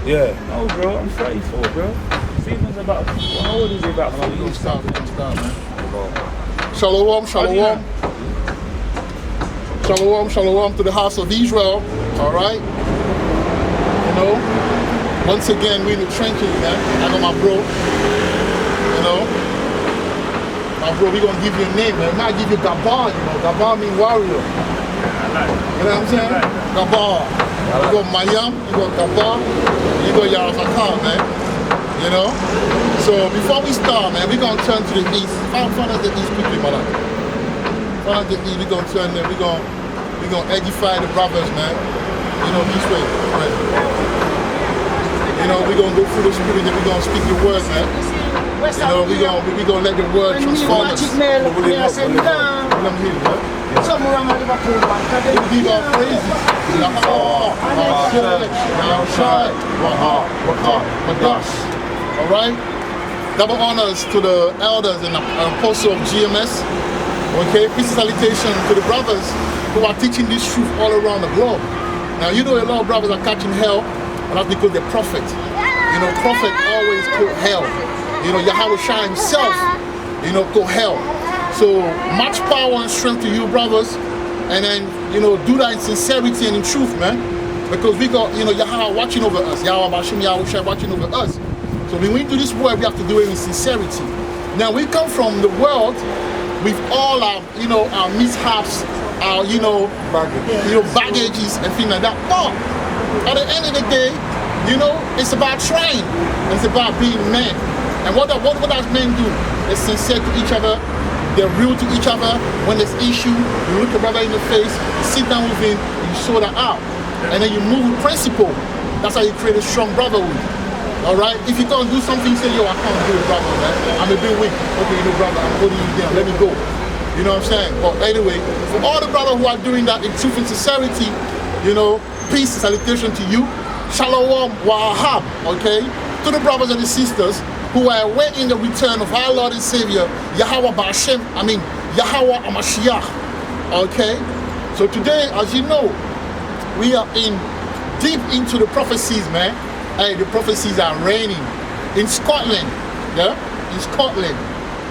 Yeah. No, bro, I'm 34, bro. Stephen's about, how old is he? About 40 years old. Shalom, shalom. Shalom, shalom to the house of Israel. All right. You know, once again, we in the trenches, man. I got my bro. You know, my bro, we gonna give you a name, man. We might give you Gabar, you know. Gabar means warrior. I like it. You know what I'm saying? Gabar. You got Mayam, you got Gabar, you got Yarazakar, man. You know? So before we start, man, we're gonna turn to the east. Find us the east quickly, mother. Find us the east, we're gonna turn there, we're gonna edify the brothers, man. You know, this way. Right? You know, we're gonna go through the spirit and we're gonna speak the word, man. You know, we're gonna let the word transform us. Some around at Liverpool, we give our praises. All right. Double honors to the elders and apostle of GMS. Okay. Peace and salutation to the brothers who are teaching this truth all around the globe. Now you know a lot of brothers are catching hell, and that's because they're prophet. You know, prophet always go hell. You know, Yahweh Shai himself, you know, go hell. So much power and strength to you, brothers, and then, you know, do that in sincerity and in truth, man. Because we got, you know, Yahweh watching over us, Yahweh Bashim, Yahweh Shai watching over us. So when we do this work, we have to do it in sincerity. Now we come from the world with all our, you know, our mishaps, our, you know, baggages and things like that. But at the end of the day, you know, it's about trying. It's about being men. And what does men do? They're sincere to each other. They're real to each other. When there's issue, you look a brother in the face, you sit down with him, and you sort that out. And then you move with principle. That's how you create a strong brotherhood. All right? If you can't do something, you say, yo, I can't do it, brother, man. I'm a bit weak. Okay, you know, brother, I'm holding you down. Let me go. You know what I'm saying? But anyway, for all the brothers who are doing that in truth and sincerity, you know, peace and salutation to you. Shalom Wahab, okay? To the brothers and the sisters who are awaiting the return of our Lord and Savior, Yahweh Ba'ashem, Yahweh HaMashiach, okay? So today, as you know, we are deep into the prophecies, man. Hey, the prophecies are raining. In Scotland, yeah? In Scotland,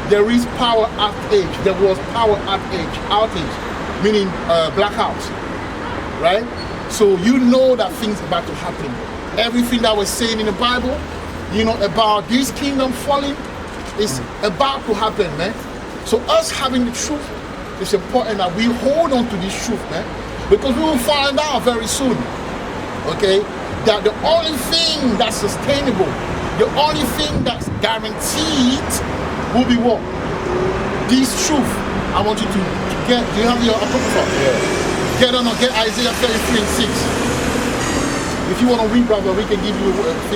there is power outage. There was power outage, meaning blackouts, right? So you know that things are about to happen. Everything that was saying in the Bible, you know, about this kingdom falling is about to happen, man. So us having the truth, it's important that we hold on to this truth, man, because we will find out very soon, okay, that the only thing that's sustainable, the only thing that's guaranteed will be what? This truth. I want you to get, do you have your apocrypha? Yeah. Get Isaiah 33 and 6. If you want to read, brother, we can give you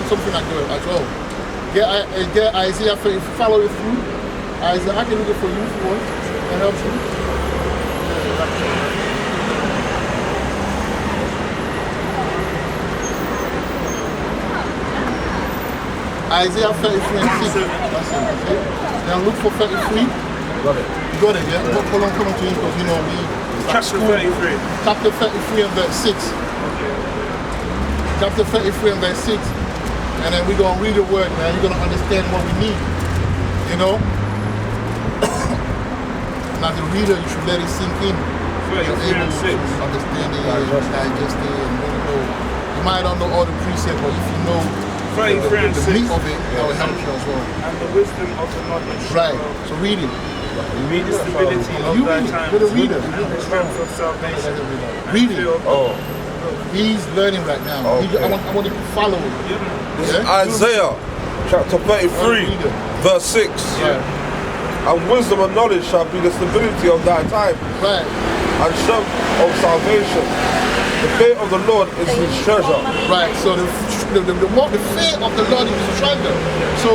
something like that as well. Get Isaiah, follow it through. Isaiah, I can read it for you if you want. That helps you. Isaiah 33 and 6. That's it, okay? Now look for 33. Got it. You got it, yeah? Yeah. Come on to him because, you know, Chapter 33. Chapter 33 and verse 6. Chapter 33 and verse 6. And then we're going to read the word, man. You're going to understand what we need. You know? And as a reader, you should let it sink in. You're able to understand it, digest it, and really know. You might not know all the precepts, but if you know the meat of it, that will help you as well. And the wisdom of the knowledge. Right. So read it. Read the stability of thy times. You're the reader. And the strength of salvation. Read it. Oh. He's learning right now. Okay. I want him to follow it. This is Isaiah chapter 33, verse 6. Yeah. And wisdom and knowledge shall be the stability of thy time. Right. And strength of salvation. The fear of the Lord is his treasure. Right. So the fear of the Lord is his treasure. So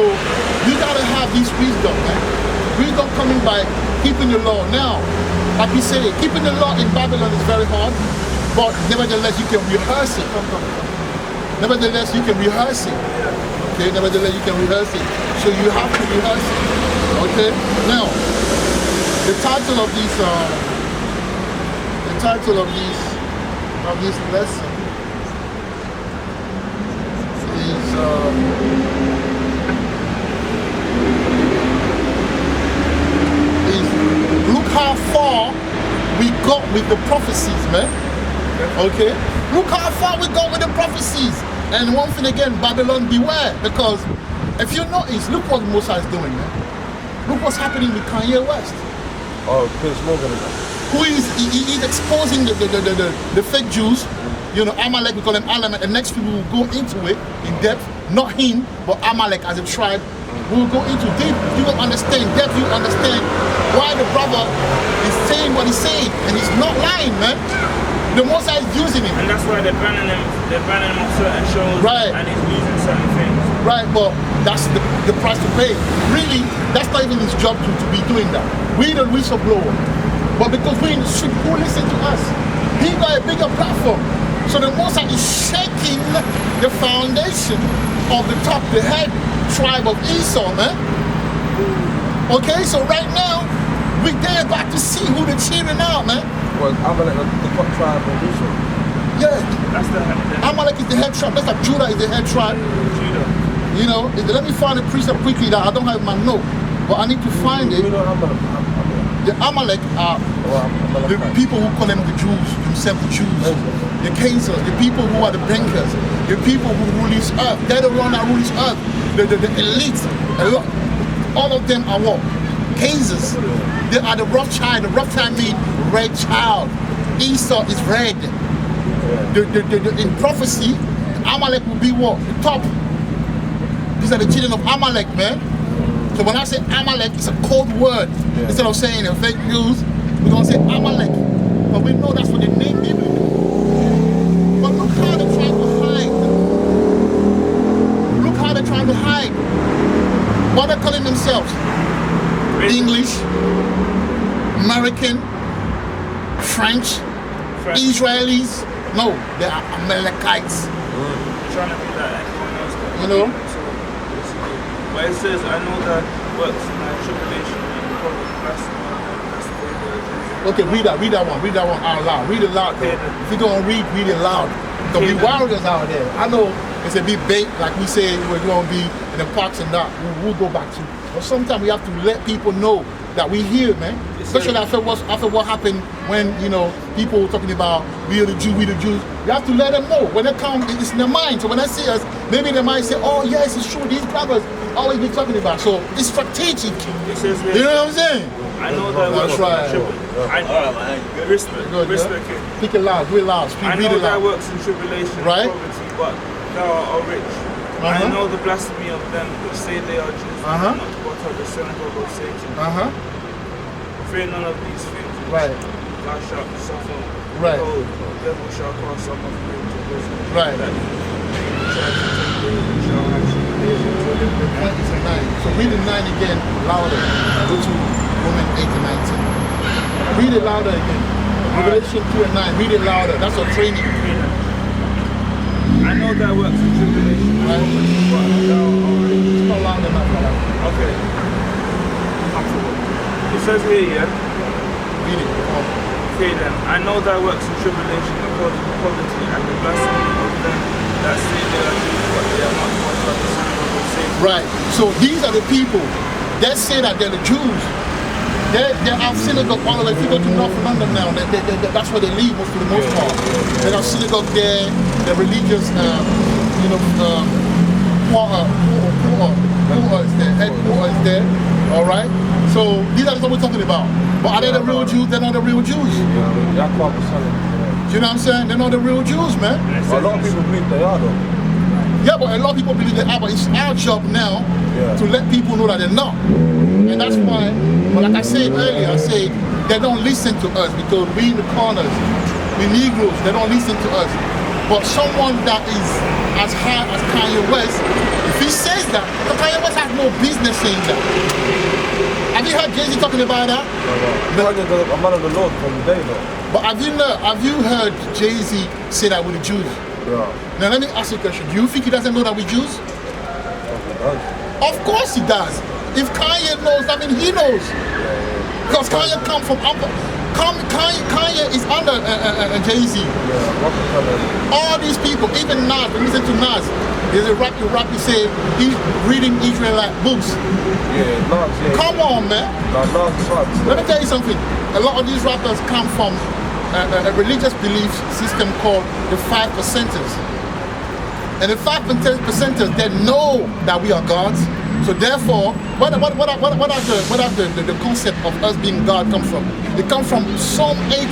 you gotta have this wisdom, man. Wisdom coming by keeping the law. Now, like we say, keeping the law in Babylon is very hard, but nevertheless you can rehearse it. Nevertheless you can rehearse it. Okay, nevertheless you can rehearse it. So you have to rehearse it. Okay? Now, the title of this lesson is with the prophecies, man. Okay? Look how far we got with the prophecies. And one thing again, Babylon beware. Because if you notice, look what Moses is doing, man. Look what's happening with Kanye West. Oh, Chris Morgan. Who is he's exposing the fake Jews. You know, Amalek, we call them Amalek. The next people will go into it in depth. Not him, but Amalek as a tribe. We will go into deep. You will understand. Depth, you understand why the brother is saying what he's saying. And he's not lying, man. The Moses is using him. And that's why they're banning him on certain shows. Right. And he's losing certain things. Right, but that's the price to pay. Really, that's not even his job to be doing that. We the whistleblower. But because we're in the street, who listen to us? He got a bigger platform. So the Moses is shaking the foundation of the top, the head tribe of Esau, man. Okay, so right now, we're there back to see who they're cheering out, man. Well, Amalek, the top tribe of Esau. Yeah. That's the head. Amalek is the head tribe. That's like Judah is the head tribe. Judah. You know, let me find the precept quickly that I don't have my note, but I need to find it. You know Amalek. The Amalek are the people who call them the Jews, themselves the Jews. The Kaisers, the people who are the bankers, the people who rule this earth. They're the one that rule this earth. The elite, all of them are what? Kaisers. They are the Rothschild. The Rothschild means red child. Esau is red. In prophecy, Amalek will be what? The top. These are the children of Amalek, man. So when I say Amalek, it's a code word. Yeah. Instead of saying a fake news, we're going to say Amalek. But we know that's what the name biblically. But look how they're trying to hide. Look how they're trying to hide. What they're calling themselves? English, American, French, Israelis. No, they are Amalekites. Trying to be like everyone else. You know? But it says, I know that works in my tribulation and okay, read that one out loud. Read it loud. Okay. If you don't read it loud. There'll be warriors out there. I know it's a big bait, like we say we're going to be in the parks and that we'll go back to. But sometimes we have to let people know that we here, man. Especially after what happened when, you know, people were talking about we are the Jews, we the Jews. You have to let them know. When they come, it's in their mind. So when they see us, maybe they might say, oh yes, it's true, these brothers always be talking about. So it's strategic. You know what I'm saying? I know that. That's right. Respect. Good, respect yeah? it. Speak it loud, do it loud. I know that works in tribulation right? and poverty, but thou art rich. I know the blasphemy of them which say they are Jews, and not brought up the synagogue of Satan. Fear none of these things. Right. Thou shalt suffer. Right. Behold, the devil shall cast some of you into prison. Right. That shall actually be able to live the 20 to 9. So read the 9 again louder. Go to Romans 8 to 19. Read it louder again. Revelation 2 and 9. Read it louder. That's our training. I know that works in tribulation. Right. But thou already. It's not loud enough, brother. Okay. It says here, yeah? Read it. Okay then, I know that works in tribulation, according to poverty, and the blasphemy of them that say they are Jews, but they are not what are the synagogue of Satan. Right. So these are the people that say that they're the Jews. They have synagogue all over. If you go to North London now, that's where they live for the most part. They have synagogue there, the religious, quarter is there, headquarters is there. All right. So these are what we're talking about. But are they the real Jews? They're not the real Jews. Do you know what I'm saying? They're not the real Jews, man. A lot of people believe they are, though. Yeah, but a lot of people believe they are, but it's our job now to let people know that they're not. And that's why, but like I said earlier, I said they don't listen to us because we in the corners, we Negroes, they don't listen to us. But someone that is as high as Kanye West, if he says that, Kanye West has no business saying that. Have you heard Jay-Z talking about that? No. I'm man of the Lord from the day, though. But have you heard Jay-Z say that with the Jews? Yeah. Now let me ask you a question. Do you think he doesn't know that we're Jews? Of course he does. If Kanye knows, I mean he knows. Because Kanye come from Kanye is under Jay-Z. All these people, even Nas, listen to Nas. There's a rap you say he's reading Israelite books. Yeah, Nas, yeah. Come on, man. Nas, let me tell you something. A lot of these rappers come from a religious belief system called the 5%ers. And the 5%ers, they know that we are gods. So therefore, what are the concept of us being God come from? It comes from Psalm 82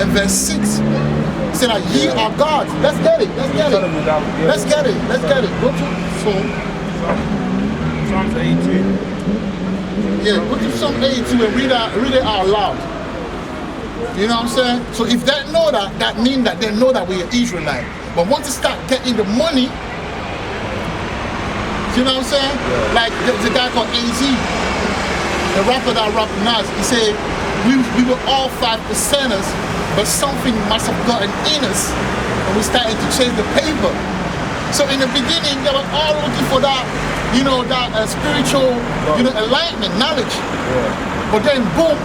and verse 6. It said that ye are gods. Let's get it. Let's get it. Let's get it. Let's get it. Go to Psalms 82. Yeah, go to Psalm 82 and read it out loud. You know what I'm saying? So if they know that, that means that they know that we are Israelite. But once you start getting the money, you know what I'm saying? Yeah. Like the guy called AZ, the rapper that rap now, he said, we were all 5%ers, but something must have gotten in us, and we started to chase the paper. So in the beginning, they were all looking for that, you know, that spiritual, you know, enlightenment, knowledge. Yeah. But then, boom,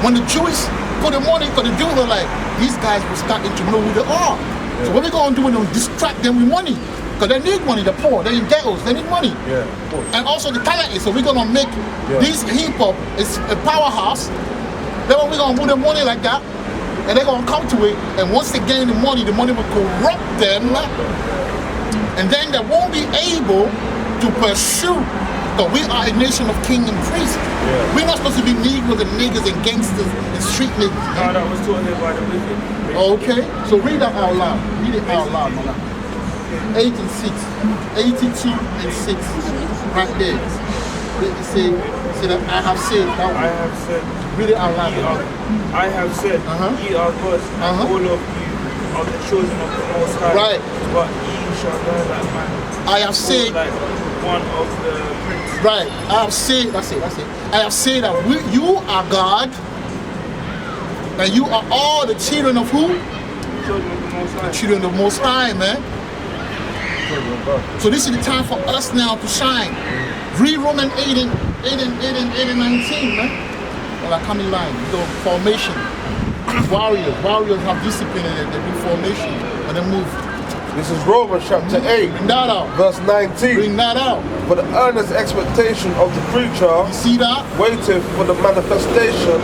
when the Jews put the money, because the Jews were like, these guys were starting to know who they are. Yeah. So what we're going to do is distract them with money. Because they need money, the poor, they're in ghettos, they need money. Yeah, of course. And also the talent is, so we're going to make this hip-hop is a powerhouse. Then we're going to put the money like that, and they're going to come to it, and once they gain the money will corrupt them, and then they won't be able to pursue, because we are a nation of king and priest. Yeah. We're not supposed to be Negroes and niggas and gangsters and street niggas. No, that was taught here by the wicked. Okay, so read that out loud. Read it out loud, man. 8 and 6, 82 and 6, right there. You say that I have said. I have said. Read it out loud. I have said, ye are gods, and all of you are the children of the Most High. Right. But ye shall die like man. I have said. Like one of the princes. Right. I have said. That's it. I have said that you are God, and you are all the children of who? Children of the Most High. The children of the Most High, man. So this is the time for us now to shine. Read Romans 8 and 19, man. Well, I come in line. You know, formation. Warriors have discipline in it. They do formation and they move. This is Romans chapter 8, Bring that out. verse 19. Bring that out. For the earnest expectation of the creature, You see that? waiting for the manifestation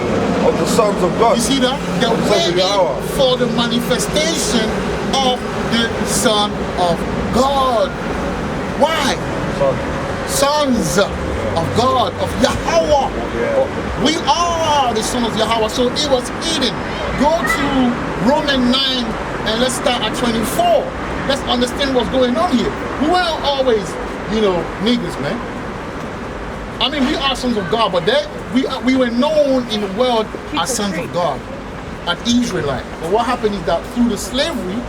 of the sons of God. You see that? They're waiting for the manifestation of the Son of God. Why? Sons of God, of Yahweh. Yeah. We are the sons of Yahweh. So it was hidden. Go to Romans 9 and let's start at 24. Let's understand what's going on here. We weren't always, you know, niggas, man. I mean, we are sons of God, but we were known in the world as sons of God, as Israelite. But what happened is that through the slavery,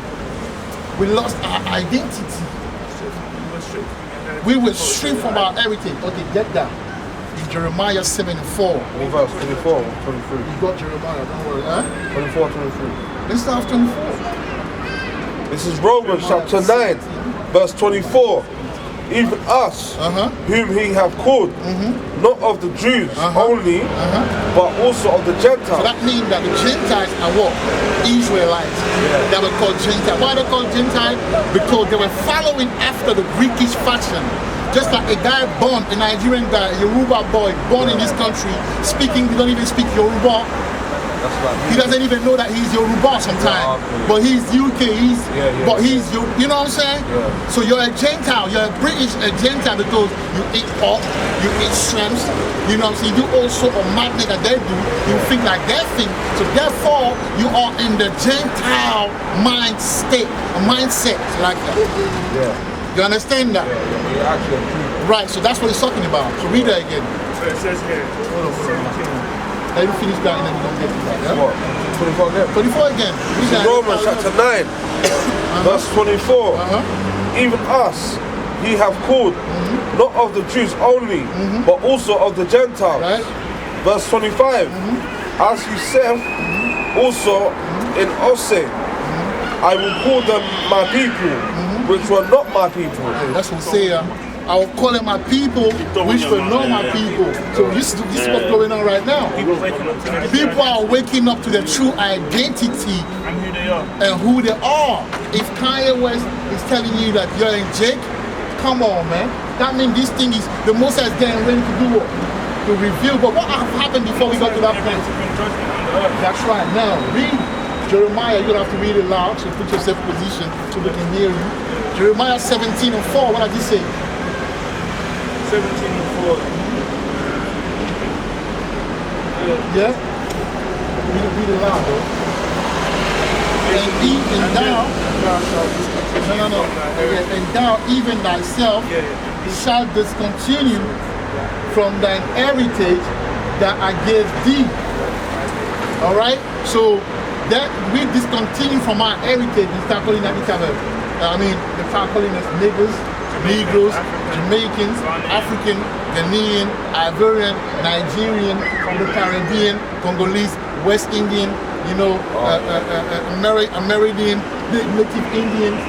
we lost our identity. We were stripped from our heritage. Okay, get that. In Jeremiah 7:4. Verse 24, 23. You got Jeremiah, don't worry, huh? 24, 23. Let's start 24. This is Romans chapter 9, verse 24. Even us, whom he have called, not of the Jews only, but also of the Gentiles. So that means that the Gentiles are what? Israelites. Yeah. They were called Gentiles. Why are they called Gentiles? Because they were following after the Greekish fashion. Just like a guy born, a Nigerian guy, a Yoruba boy, born in this country, speaking, he don't even speak Yoruba. That's right. He doesn't even know that he's Yoruba sometimes. But he's UK, he's you know what I'm saying? Yeah. So you're a Gentile, you're a British Gentile because you eat pork, you eat shrimps, you know what I'm saying? You also a magnet that they do, you think like they think. So therefore you are in the Gentile mindset like that. Yeah. You understand that? Yeah, actually. Right, so that's what he's talking about. So read that again. So it says here, hold on. Let me finish that and then we're going to get to that. Yeah? What? 24 again? 24 again. This is Romans chapter 9, verse 24. Even us, ye have called, not of the Jews only, but also of the Gentiles. Right. Verse 25. As you said, also in Ose, I will call them my people, which were not my people. That's what Hosea. I will call them my people, which were not my people. So this is what's going on right now. People are waking up to their true identity and who they are. If Kanye West is telling you that you're in Jake, come on, man. That means this thing is, the Most High is getting ready to do what? To reveal. But what happened before we got to that point? That's right. Now, read. Jeremiah, you're going to have to read it loud, so put yourself in position so we can hear you. Jeremiah 17:4, what does it say? 17:4. Yeah? Read it loud, though. And thou, no. And thou, even thyself, shalt discontinue from thine heritage that I gave thee. All right? So that we discontinue from our heritage and start calling that each other. They start calling us niggers, Negroes, Jamaicans, African, Ghanaian, Ivorian, Nigerian, from the Caribbean, Congolese, West Indian, American, Native Indians.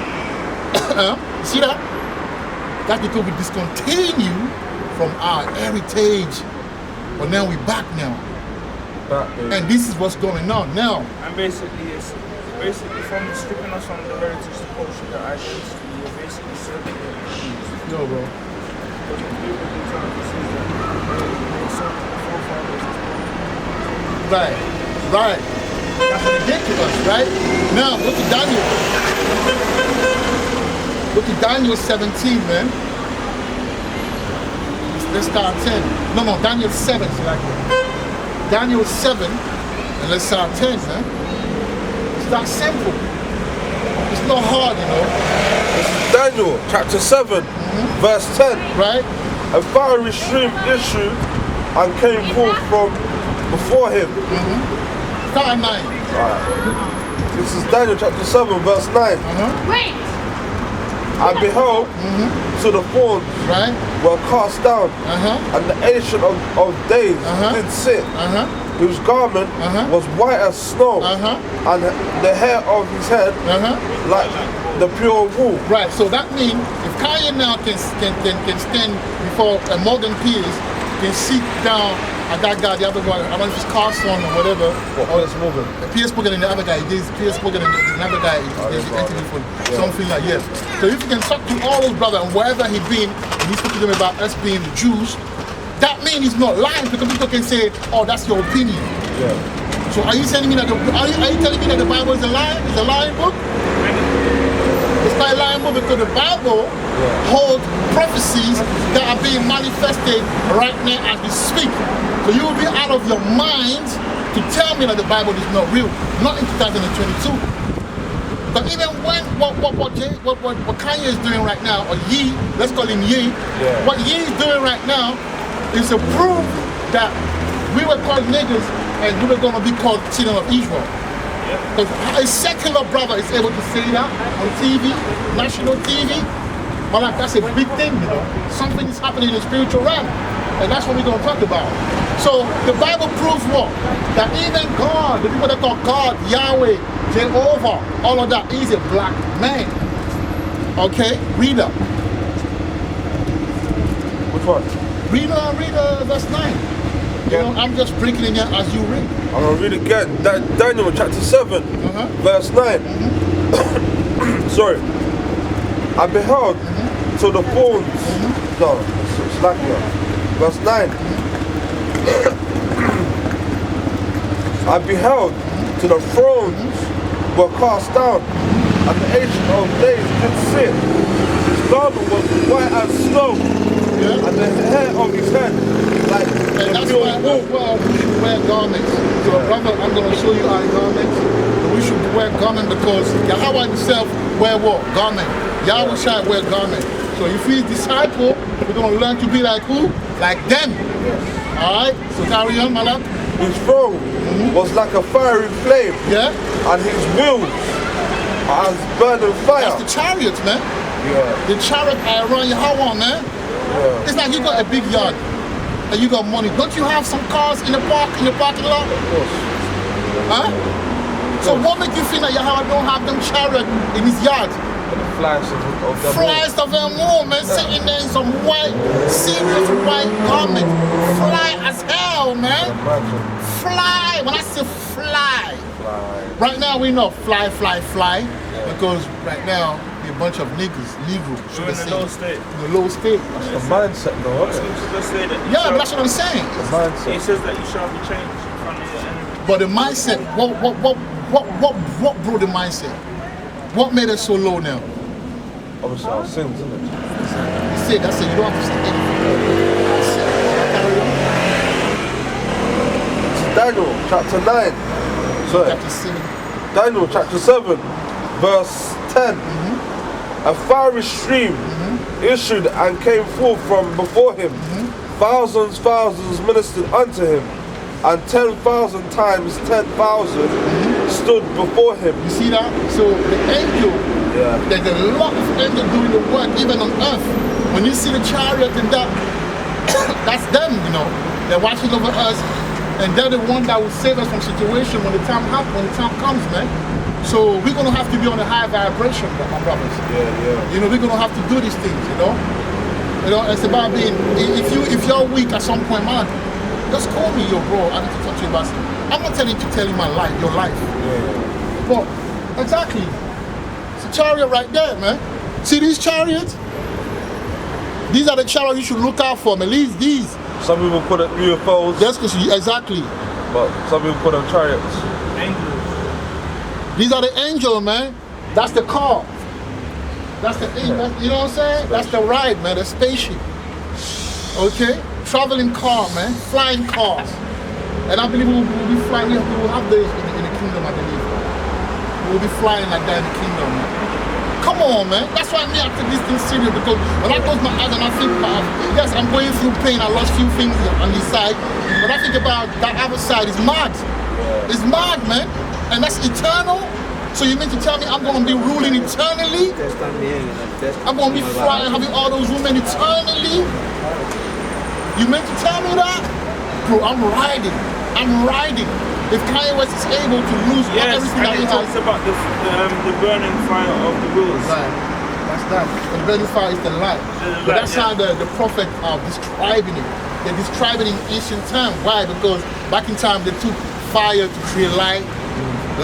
See that? That's because we discontinue from our heritage. But now we're back now. And this is what's going on now. And basically, it's from stripping us from the heritage, the culture, the identity, you're basically serving the enemies. No, bro. Because when people do prophecies that they serve the forefathers. Right. That's ridiculous, right? Now, go to Daniel. Go to Daniel 17, man. Let's start 10. No, Daniel 7. Daniel 7, and let's start 10, man. It's not simple. It's not hard, This is Daniel chapter 7, verse 10. Right? A fiery stream issued and came forth from before him. Start at 9. Right. This is Daniel chapter 7, verse 9. Wait! And behold, so the thorns were cast down, and the Ancient of Days did sit, whose garment was white as snow, and the hair of his head like the pure wool. Right, so that means if Kanye now can stand before Morgan Pierce, can sit down at that guy, the other guy, I don't know if it's Carson or whatever. Piers Morgan. Piers Morgan and the other guy, there's Piers Morgan and another guy, there's an interview for something like that. So if you can talk to all those brothers and wherever he's been, and he's talking to them about us being the Jews, that means he's not lying, because people can say, oh, that's your opinion. Yeah. So are you telling me that are you telling me that the Bible is a lie? It's a lying book? It's not a lying book because the Bible holds prophecies that are being manifested right now as we speak. So you will be out of your mind to tell me that the Bible is not real, not in 2022. But even when what Kanye is doing right now, or Ye, let's call him Ye, what Ye is doing right now is to prove that we were called niggers and we were going to be called children of Israel. Because a secular brother is able to say that on TV, national TV. But like, that's a big thing, Something is happening in the spiritual realm. And that's what we're going to talk about. So the Bible proves what? That even God, the people that call God, Yahweh, Jehovah, all of that, is a black man. Okay? Read up. Which one? Read verse 9. I'm just breaking it down as you read. I'm going to read again. Daniel chapter 7, verse 9. Sorry. I beheld till the thorns. No, it's like here. Verse 9. I beheld till the thrones were cast down, and the Ancient of Days did sit. His garment was white as snow, and the hair of his head like the pure wool. We should wear garments. So brother, I'm going to show you our garments. We should wear garment because Yahweh himself wear what? Garment. Yahweh shall wear garment. So if he's disciple, we're going to learn to be like who? Like them. Alright? So carry on, Malak. His throne was like a fiery flame. Yeah? And his wheels are as burning fire. That's the chariots, man. Yeah. The chariot I run Yahweh, man. Yeah. It's like you got a big yard and you got money. Don't you have some cars in the parking lot? Of course. Huh? So what makes you feel that Yahweh don't have them chariot in his yard? Flies of them all, man, sitting there in some white, serious white garment. Fly as hell, man. Fly. When I say fly. Right now we know fly. Because right now we're a bunch of niggas, Negro. You're in the low state. In the low state. That's the mindset, though, isn't it? Yeah, but that's what I'm saying. The mindset. He says that you shall be changed in front of your enemy. But the mindset, What brought the mindset? What made us so low now? Obviously our sins, isn't it? That's it. You don't have to say anything. Daniel chapter 9. Sorry. Chapter 7. Daniel chapter 7, verse 10. A fiery stream issued and came forth from before him. Thousands ministered unto him, and 10,000 times 10,000 stood before him. You see that? So the angel, there's a lot of angels doing the work even on earth. When you see the chariot and that, that's them, you know. They're watching over us, and they're the one that will save us from situation when the time happens, when the time comes, man. So we're gonna have to be on a high vibration, my brothers. You know, we're gonna have to do these things, you know. You know, it's about being. If you're weak at some point, man, just call me, yo, bro. I need to talk to you about something. I'm not telling you to tell you my life, your life. But exactly, it's a chariot right there, man. See these chariots? These are the chariots you should look out for, man. These. Some people call it UFOs. That's because exactly. But some people call them chariots. Angels. These are the angels, man. That's the car. That's the angel. You know what I'm saying? That's the ride, man. The spaceship. Okay? Traveling car, man. Flying cars. And I believe we'll be flying. We will have those in the kingdom, I believe. We'll be flying like that in the kingdom, man. Come on, man. That's why I take this thing serious, because when I close my eyes and I think about, yes, I'm going through pain. I lost few things on this side. But I think about that other side. It's mad. It's mad, man. And that's eternal. So you mean to tell me I'm going to be ruling eternally? I'm going to be flying, having all those women eternally? You meant to tell me that? Bro, I'm riding. If Kanye West is able to lose everything that he has. Talks about the burning fire of the rules. Right. That's that. The burning fire is the light. But that's how the prophet are describing it. They're describing it in ancient time. Why? Because back in time they took fire to create light,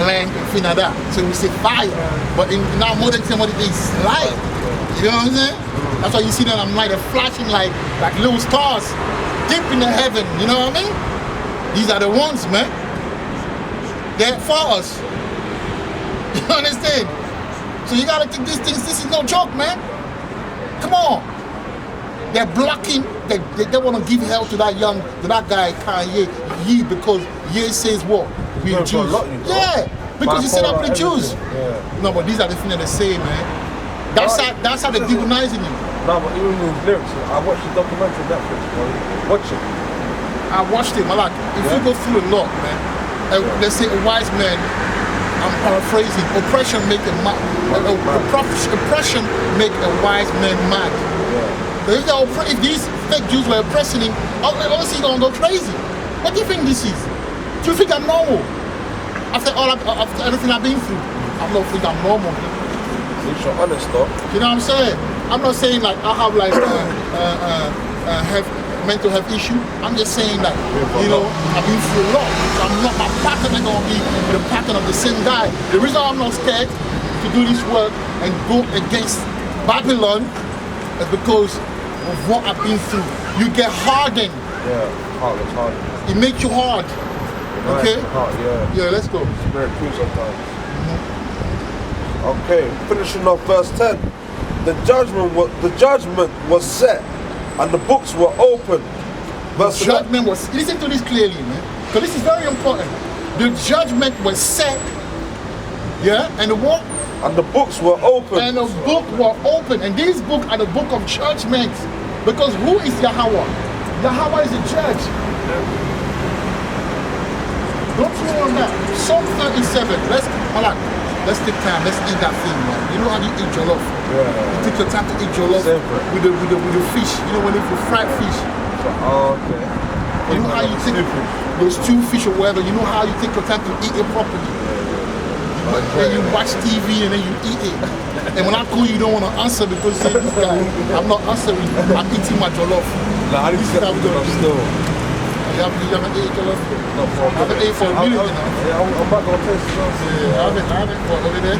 land, and things like that. So we say fire. But in now modern time, what it is light. You know what I'm saying? That's why you see that I'm light. They're flashing like little stars deep in the heaven. You know what I mean? These are the ones, man. They're for us. You understand? So you gotta take these things. This is no joke, man. Come on. They're blocking. They want to give hell to that guy Kanye because Ye says what? We're Jews. Because he said up with the Jews. No, but these are the things that they say, man. That's how they're demonizing him. No, but even with lyrics, I watched the documentary on Netflix, bro. Watch it. I watched it, man. Like, if you go through a lot, man. Let's say a wise man, I'm paraphrasing, oppression make a wise man mad. If these fake Jews were oppressing him, obviously he's gonna go crazy. What do you think this is? Do you think I'm normal? After everything I've been through, I don't think I'm normal. It's your honest though. You know what I'm saying? I'm not saying like I have like have mental health issue. I'm just saying that, you know, I've been through a lot. So I'm not, my pattern is going to be the pattern of the same guy. The reason I'm not scared to do this work and go against Babylon is because of what I've been through. You get hardened. It's hard. It makes you hard. Okay? Yeah, let's go. It's very cool sometimes. Okay, finishing off verse 10. The judgment was set, and the books were opened. The judgment was, listen to this clearly, man, because this is very important. The judgment was set, and the what? And the books were opened. And the book were open, and these books are the book of judgment. Because who is Yahweh? Yahweh is a judge. Don't throw on that. Psalm 37. Let's take time. Let's eat that thing, man. You know how you eat jollof? You take your time to eat jollof with the fish. You know when you fried fish. Okay. You know how you take those stew fish or whatever. You know how you take your time to eat it properly. Then you watch TV and then you eat it. And when I call you, you don't want to answer because you say, this guy, I'm not answering. I'm eating my jollof. Nah, I need to get jollof still. You haven't ate jollof? No, I haven't ate for a minute, you know. Yeah, I'm back on taste. I haven't. What, over there?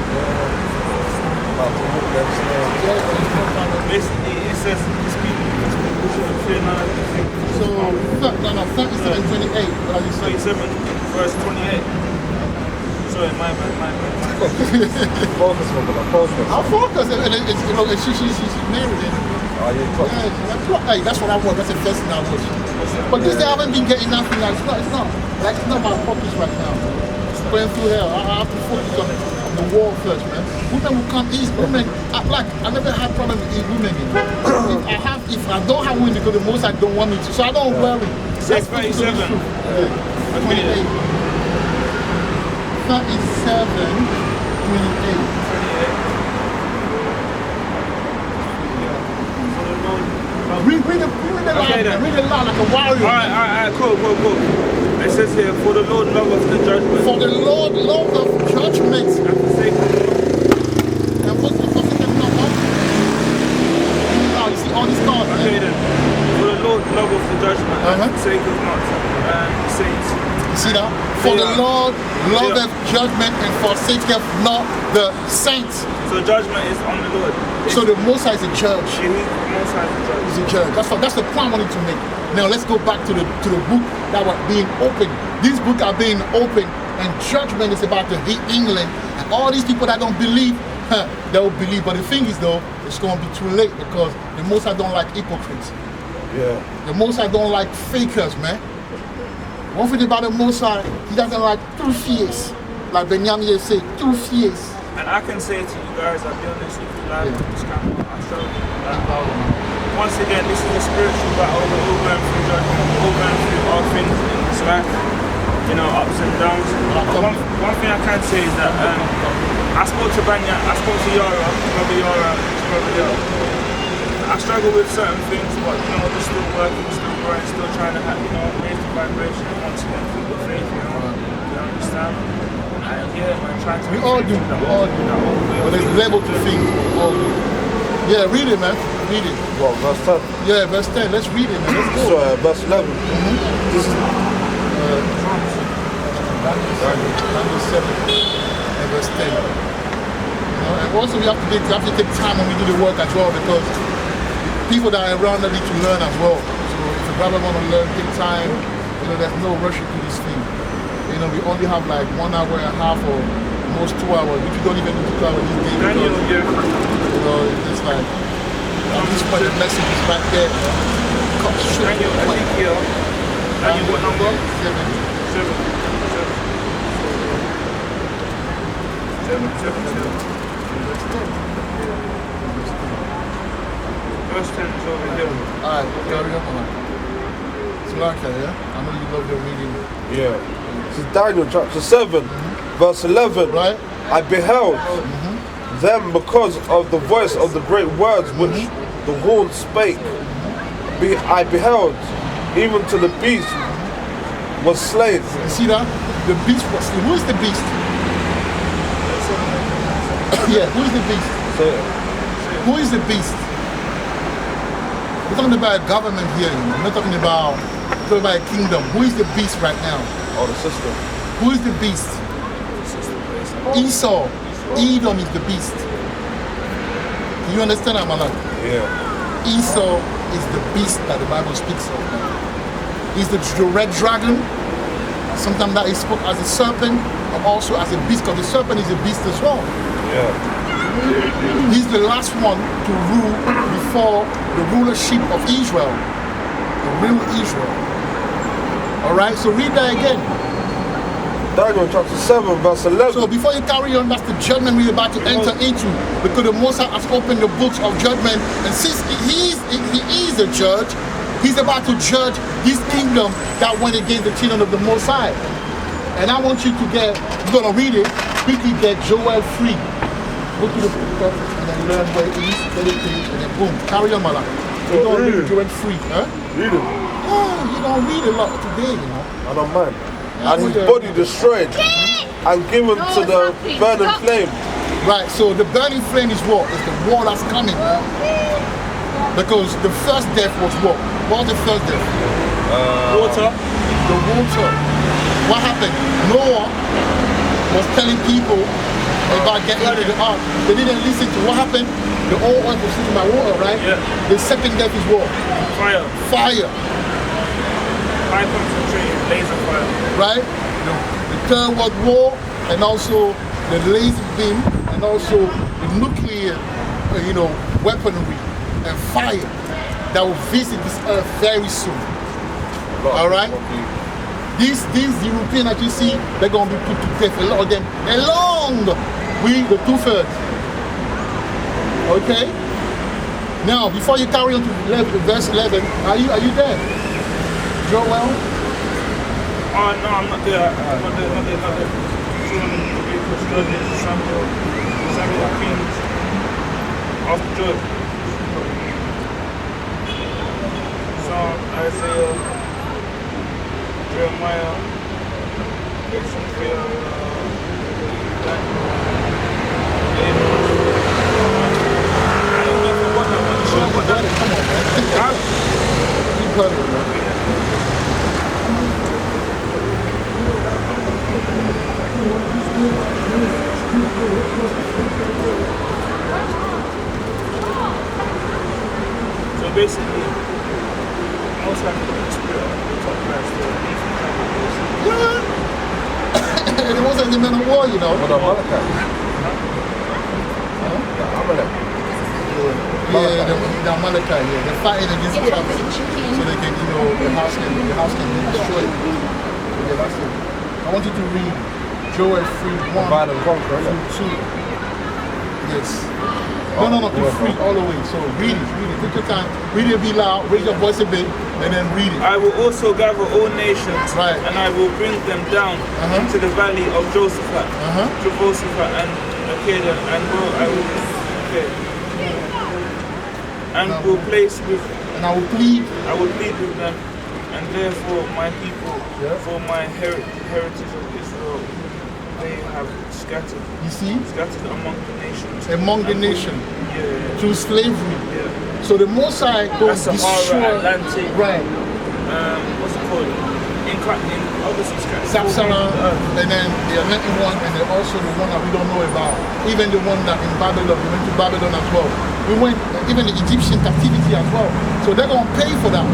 Basically, it says these people should fear none of these things. So, 37:28. What are you saying? 37, verse 28. sorry, my bad. Focus on the focus. I'll focus. And it's, you know, she's married. Oh, yeah, Hey, that's what I want. That's the first thing I want. But this day I haven't been getting nothing. Like, it's not my focus right now. It's going through hell. I have to focus on the war first, man. Women will come east. Women, I never had problem with women. You know? If I don't have women because the most I don't want me to, so I don't worry. 6:37. 28. 28. Read it loud like a warrior. Alright, cool. It says here, for the Lord loveth the judgment. For the Lord loveth judgment. And what's the fucking thing now? You see all these cards. Okay then. For the Lord loveth the judgment, and forsaketh not the saints. You see that? For the Lord loveth judgment and forsaketh not the saints. So judgment is on the Lord. So the Most High is a judge. The Most High is a judge. He's a judge. That's the point I wanted to make. Now let's go back to the book that was being opened. These books are being opened, and judgment is about to hit England. And all these people that don't believe, they'll believe. But the thing is though, it's going to be too late because the Most High don't like hypocrites. Yeah. The Most High don't like fakers, man. One thing about the Most High, he doesn't like two-faced. Like Benjamin said, two-faced. And I can say to you guys, I'll be honest with you, live on this camera, I show you that once again, this is a spiritual battle. We're all going through judgment, we're all going through all things in this life, you know, ups and downs. One thing I can say is that I spoke to Banya, I spoke to Yara, brother Yara, I struggle with certain things, but you know, we're still working, still growing, still trying to, you know, raise the vibration once again through the faith, you know, you understand? Yeah, man, trying to. We all do. But there's level to things. We all do. Yeah, read it, man. Read it. Well, verse 10. Yeah, verse 10. Let's read it, man. Let's go. So, verse 11. This is Daniel 7 and verse 10. You know, and also we have to take time when we do the work as well because people that are around need to learn as well. So if the brother want to learn, take time. You know, there's no rush into this thing. You know, we only have like 1 hour and a half or most 2 hours, which we don't even need to 2 hours this day because, you know, it's like, at this point the message is right there. Daniel, what number? 7. Verse 10 is over here. Alright, carry on. It's like that, yeah? I know you love your reading. Yeah. This is Daniel chapter 7, verse 11. Right? I beheld them because of the voice of the great words which the horn spake. I beheld, even to the beast was slain. You see that? The beast was slain. Who is the beast? Yeah, who is the beast? Who is the beast? We're talking about a government here. We're not talking about a kingdom. Who is the beast right now? Oh, the system. Who is the beast? Esau. Edom is the beast. Do you understand that, Malak? Yeah. Esau is the beast that the Bible speaks of. He's the red dragon. Sometimes that is spoken as a serpent, and also as a beast, because the serpent is a beast as well. Yeah. He's the last one to rule before the rulership of Israel. The real Israel. Alright, so read that again. Daniel chapter 7, verse 11. So before you carry on, that's the judgment we're about to enter into. Because the Most High has opened the books of judgment. And since he is a judge, he's about to judge this kingdom that went against the children of the Most High. And I want you to get, you're going to read it, quickly get Joel 3. Go to the book and then learn where it is, get it, and then boom, carry on, Malak. You're going to read Joel 3. Huh? Read it. Oh, you're going to read a lot today, you know. I don't mind. And his body destroyed and given to the burning flame. Right, so the burning flame is what? It's the war that's coming. Because the first death was what? What was the first death? Water. The water. What happened? Noah was telling people about getting into the ark. They didn't listen to what happened. The oil was sitting by water, right? Yeah. The second death is what? Fire. Fire. High concentrated laser fire. Right? The Third World War and also the laser beam, and also the nuclear, weaponry and fire that will visit this earth very soon. All right? These Europeans that you see, they're going to be put to death, a lot of them, along with the 2/3. Okay? Now, before you carry on to verse 11, are you there? Joel? Oh, no, I'm not there. Not there. Samuel Kings, after Job. Psalm, Isaiah, Jeremiah, Ezekiel, Daniel, Amos. I don't know if I got that one. Sure, I got that. Come on, man. You got it, man. So basically, most likely the spirit of the top class It wasn't the men of war, you know. What about Malachi? Amalek. Yeah, the Amalekite, yeah. They're fighting against each other. So they can, the house can be destroyed. Yeah, that's it. I want you to read Joel 3:1 through 2. Yes. No, to 3 all the way. So read it. Take your time. Read it, be loud, raise your voice a bit, and then read it. I will also gather all nations, right, and I will bring them down into the valley of Jehoshaphat, and Acadia, and I will place with, and I will plead with them, and therefore my people, for my heritage of Israel, they have scattered. You see? Scattered among the nations. Among the nations. Yeah. Through slavery. Yeah. So the Most High goes Sahara, Atlantic. Right. What's it called? In obviously Sub-Saharan, and then the Atlantic one, and then also the one that we don't know about. Even the one that in Babylon, we went to Babylon as well. We went even the Egyptian captivity as well. So they're gonna pay for that.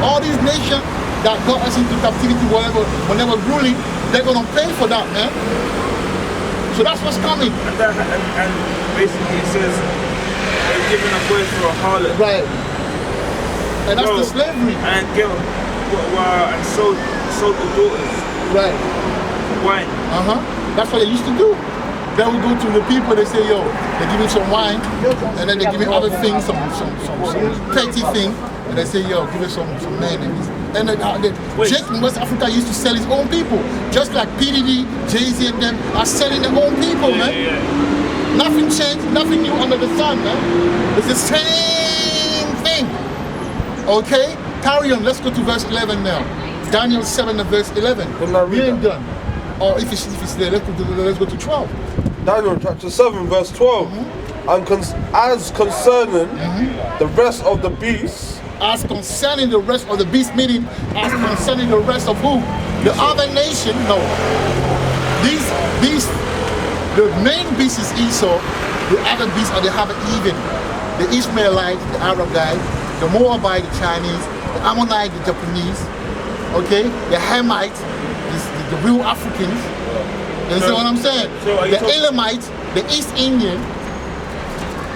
All these nations that got us into captivity, whatever, when they were ruling, they're gonna pay for that, man. So that's what's coming. And basically it says they're giving a voice for a harlot. Right. And that's the slavery. And sold the daughters. Right. Wine. That's what they used to do. They would go to the people, they say, yo, they give me some wine, and then they give me other things, some petty thing, and they say, yo, give me some mayonnaise. And Jake in West Africa used to sell his own people, just like PDD, Jay-Z and them are selling their own people, man. Yeah. Nothing changed, nothing new under the sun, man. It's the same thing. Okay? Carry on, let's go to verse 11 now. Daniel 7 and verse 11. We ain't done. Or if it's there, let's go to 12. Daniel chapter 7 verse 12. And as concerning the rest of the beasts. As concerning the rest of the beasts, meaning as concerning the rest of who? The other nation? No. These beasts, the main beast is Esau. The other beasts are the have even. The Ishmaelites, the Arab guys, the Moabite, the Chinese, the Ammonite, the Japanese, okay? The Hamites, the real Africans. You understand what I'm saying? The Elamites, the East Indian,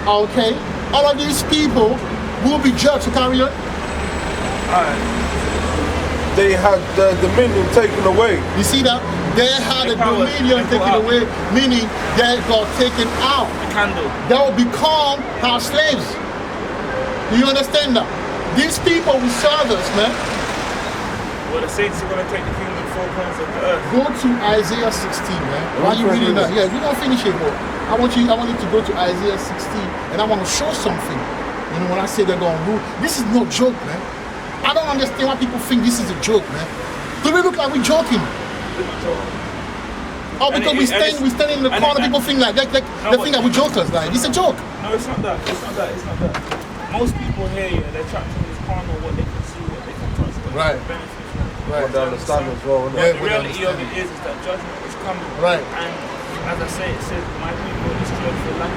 okay? All of these people will be judged. To carry on. They had the dominion taken away. You see that? They had the dominion taken away, meaning they got taken out. The candle. They will become our slaves. Do you understand that? These people will serve us, man. Well, the saints are going to take the kingdom in 4 corners of the earth. Go to Isaiah 16, man. Why are you reading that? Yeah, we're going to finish it, but I want you to go to Isaiah 16, and I want to show something. You know, when I say they're going to rule, this is no joke, man. I don't understand why people think this is a joke, man. Do we look like we're joking? Oh, because we stand in the corner, people think like they think that we're jokers. Like, it's a joke. No, it's not that. Most people here, they're trapped in this corner, what they can see, what they can touch, what they can benefit from. What they understand as well. The reality of it is that judgment is coming. Right. And as I say, it says, my people is killed for lack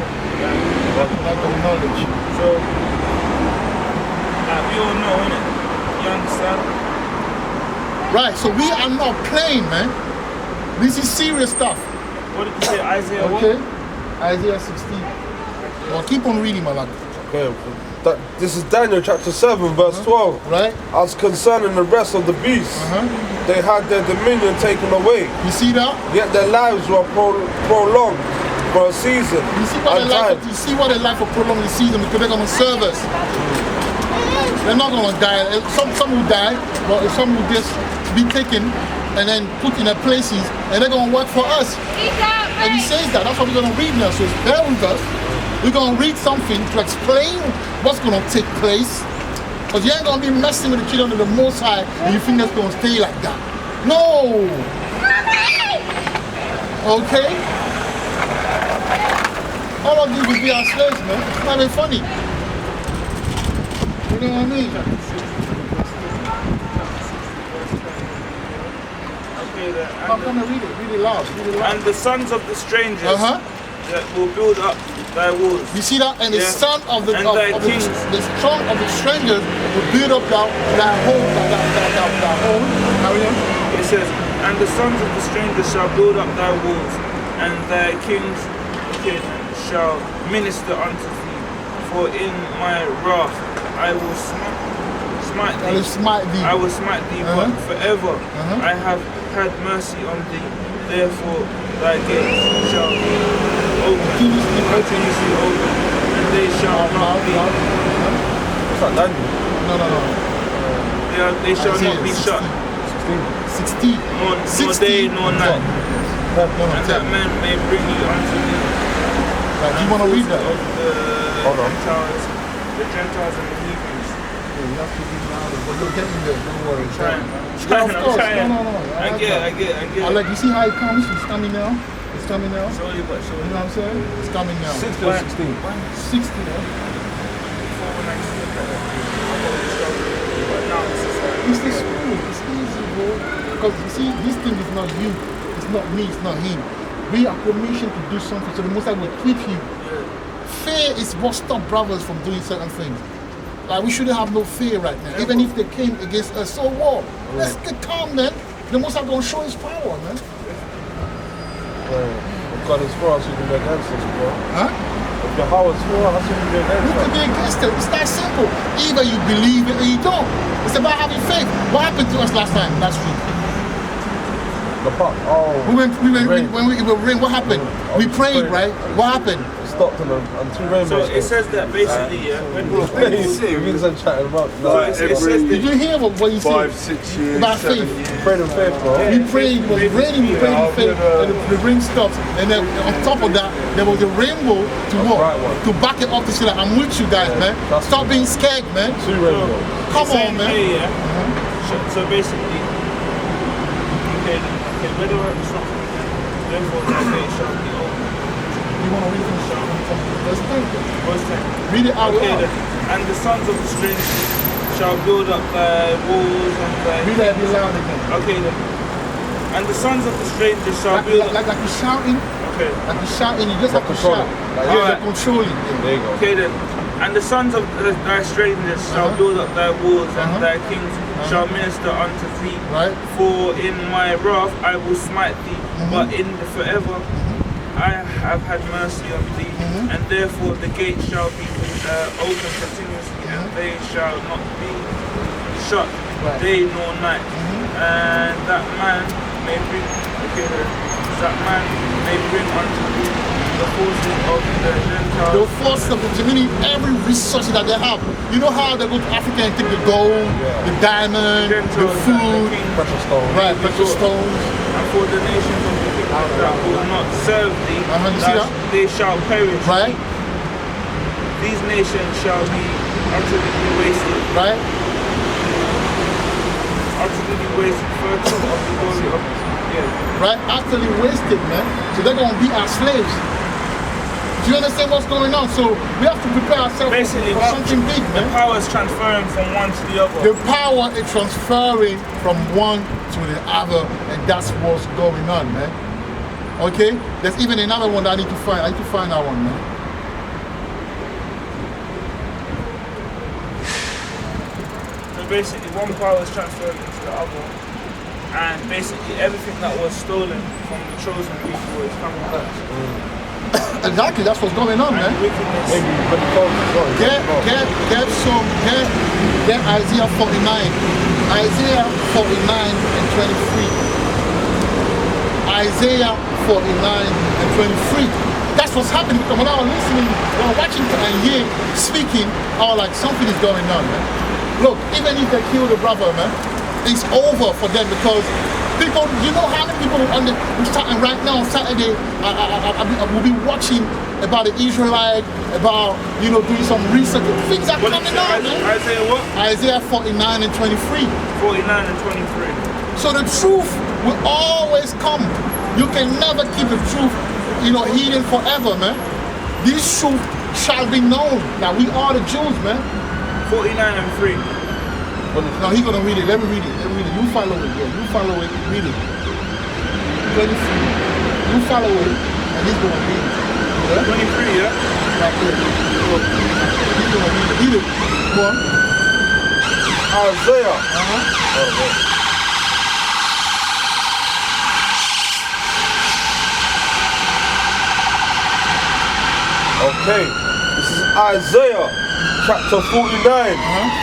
of knowledge. So, we all know, innit? You understand? Right, so we are not playing, man. This is serious stuff. What did you say, Isaiah Okay? 1? Isaiah 16. Well, keep on reading, my lad. Okay. This is Daniel chapter 7 verse 12. Right? As concerning the rest of the beasts, they had their dominion taken away, You see that? yet their lives were prolonged for a season You see what and they like? time. You see what they like for prolonged the season because they're gonna serve us. They're not gonna die. Some will die, but some will just be taken and then put in their places, and they're gonna work for us. And he says that. That's what we're gonna read now. So bear with us. We're gonna read something to explain what's gonna take place. Because you ain't gonna be messing with the children of the Most High, and you think that's gonna stay like that. No. Okay. All of these will be our slaves, man. It's not even funny. You know what I mean? Okay, I'm gonna read it. Read it loud. Read it loud. and the sons of the strangers that will build up thy walls. You see that? And the son of the And of, thy of the, kings. the son of the strangers will build up that home. Carry on. It says, and the sons of the strangers shall build up thy walls, and thy kings shall minister unto thee. For in my wrath I will smite I will thee. smite thee. I will smite thee, but forever I have had mercy on thee. Therefore thy gates shall be open, continuously open, and they shall not be. What's that, Daniel? No. They shall not be shut, 16. nor day nor night, and that man may bring you unto thee. Like, do you want to read that? Hold on. The Gentiles and the heathens. You have to read louder, but you're getting there. Don't worry. Trying. Yeah, of course. No. I get I like, you see how it comes? It's coming now. It's coming now. Slowly but You surely. know what I'm saying? It's coming now. 16 or 16? 60, huh? It's the spirit. It's easy, bro. Because you see, this thing is not you. It's not me. It's not him. We are commissioned to do something, so the Most High will equip you. Fear is what stops brothers from doing certain things. Like, we shouldn't have no fear right now. Even if they came against us, so what? Let's get calm, man. The Most High gonna show His power, man. If God is for us, who can be against us, bro? Huh? If Yahweh is for us, who can be Who against can us? be against it? It's that simple. Either you believe it or you don't. It's about having faith. What happened to us last week? The pot. Oh. When we were rain, what happened? We prayed, right? What happened? Stopped and two rainbows. So it says that basically, when You guys are chatting about. it says Did you hear what he said 5, 6 years, about 7 faith? years. Prayed in faith, bro. We prayed, it was raining, we prayed in faith, and the rain stopped. And then on top of that, there was a rainbow to what? right one. To back it up to say that I'm with you guys, man. Stop being scared, man. Two rainbows. Come on, man. So basically, okay, where the work is from, therefore that gate shall be open. You want to read from verse 10? Verse 10. Read it out Okay, loud. and the sons of the strangers shall build up thy walls and thy. Read that be loud again. Okay then. And the sons of the strangers shall build up. Like you're shouting, Okay. like you're shouting, you just have to control shout. it. Like Alright. you're controlling. There you go. Okay then. And the sons of thy strangers shall build up thy walls, and thy kings shall minister unto thee. Right? For in my wrath I will smite thee, but in the forever I have had mercy on thee, and therefore the gate shall be open continuously, and they shall not be shut day nor night. And that man may bring unto thee the forces of the Gentiles. The forces of the community, every resource that they have. You know how they go to Africa and take the gold, the diamond, the food, Precious stone. right, precious stones. And for the nations of the people that will not serve thee, You see that? they shall perish. Right? These nations shall be utterly wasted. Right? Utterly wasted, fertile of the glory of Right? Utterly wasted, man. So they're going to be our slaves. Do you understand what's going on? So we have to prepare ourselves Basically, for something big, the man. power is transferring from one to the other. The power is transferring from one to the other, and that's what's going on, man. Okay? There's even another one that I need to find. I need to find that one, man. So basically, one power is transferring into the other. And basically everything that was stolen from the chosen people is coming back. Exactly, that's what's going on, man. Wickedness. Get Isaiah 49. Isaiah 49 and 23. Isaiah 49 and 23. That's what's happening. Because when I was listening, when I was watching and here speaking, I was like, something is going on, man. Look, even if they kill the brother, man, it's over for them because people, you know how many people starting right now, Saturday, I will be watching about the Israelite, about, you know, doing some research. Things are coming on, man. Isaiah what? Isaiah 49 and 23. 49 and 23. So the truth will always come. You can never keep the truth, you know, hidden forever, man. This truth shall be known that we are the Jews, man. 49 and 3. Now he's gonna read it. Let me read it. You follow it. Yeah, you follow it. Read it. 23. You follow it, and he's gonna read it. Yeah? 23, yeah? Right there. He's gonna read it. Read it. Go on. Isaiah. Okay, this is Isaiah chapter 49,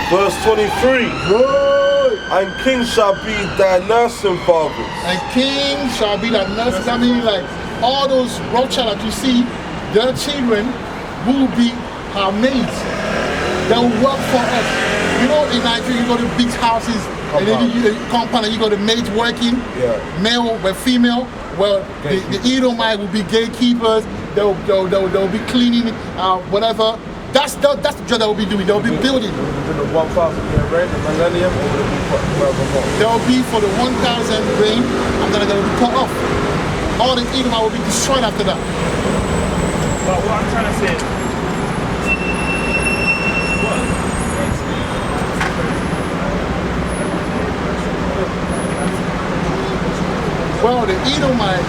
verse 23. Good. And kings shall be thy nursing fathers. And king shall be that nurse. I mean, like all those Rothschild that you see, their children will be our maids. They will work for us. You know, in Nigeria, you go to big houses, and then you compound, and you got the maids working, male or female. Well, the Edomite will be gatekeepers. They'll be cleaning, whatever. That's the job they will be doing. They'll be building. The 1,000 year reign, the millennium, or will it be forevermore? They'll be for the 1,000 reign, and then they will be cut off. All the Edomite will be destroyed after that. But what I'm trying to say is, well, the Edomite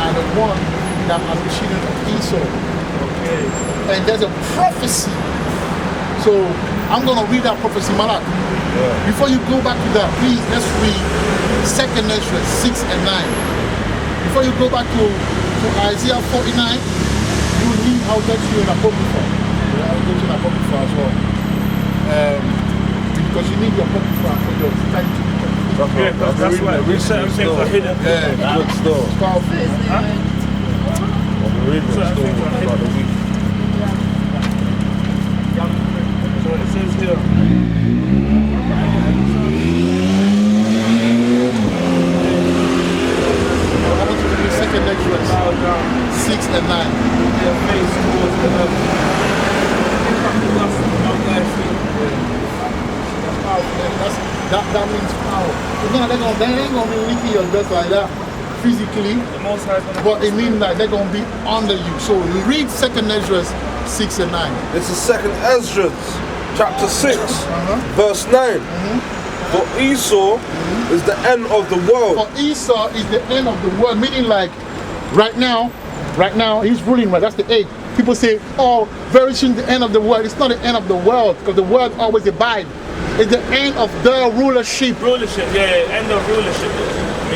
are the one that are the children of Esau. okay. And there's a prophecy. So I'm going to read that prophecy, Malak. Before you go back to that, please, let's read 2nd Ezra 6 and 9. Before you go back to Isaiah 49, you need, I'll get you an apocrypha. I'll get you an apocrypha as well. Because you need your apocrypha for your study. Yeah, because that's why certain things are hidden. Yeah, Good still. it's powerful. We're reading the story about the week. So it says here. I want you to do 2nd Ezra 6 and 9. Their face towards the earth. That's powerful. That means power. It's not, they ain't gonna be licking your just like that physically, The Most High is gonna but it means that they're gonna be under you. So read 2nd Ezra 6 and 9. This is 2nd Ezra chapter 6, verse 9. For Esau is the end of the world. For Esau is the end of the world, meaning like right now he's ruling, right? That's the age. People say, oh, very soon the end of the world. It's not the end of the world, because the world always abides. It's the end of their rulership. Rulership, yeah, end of rulership.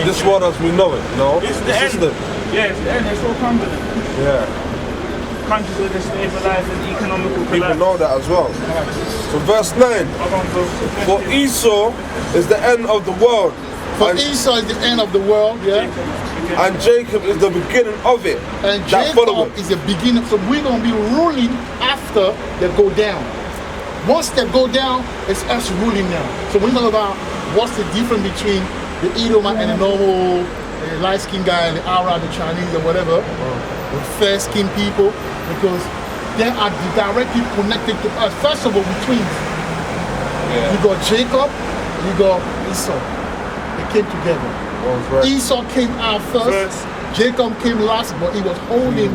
This world as we know it, no? It's the end. System. Yeah, it's the end. It's all crumbling. Yeah. Countries will destabilize and economical People collapse. know that as well. So verse 9. For Esau is the end of the world. For and, Esau is the end of the world, yeah. and Jacob is the beginning of it. And that follow Jacob it. is the beginning. So we're going to be ruling after they go down. Once they go down, it's us ruling now. So when we talk about what's the difference between the Edomite and the normal light-skinned guy, and the Arab, the Chinese, or whatever, the fair-skinned people, because they are directly connected to us. First of all, we're twins. You got Jacob, you got Esau. They came together. Esau came out first. Jacob came last, but he was holding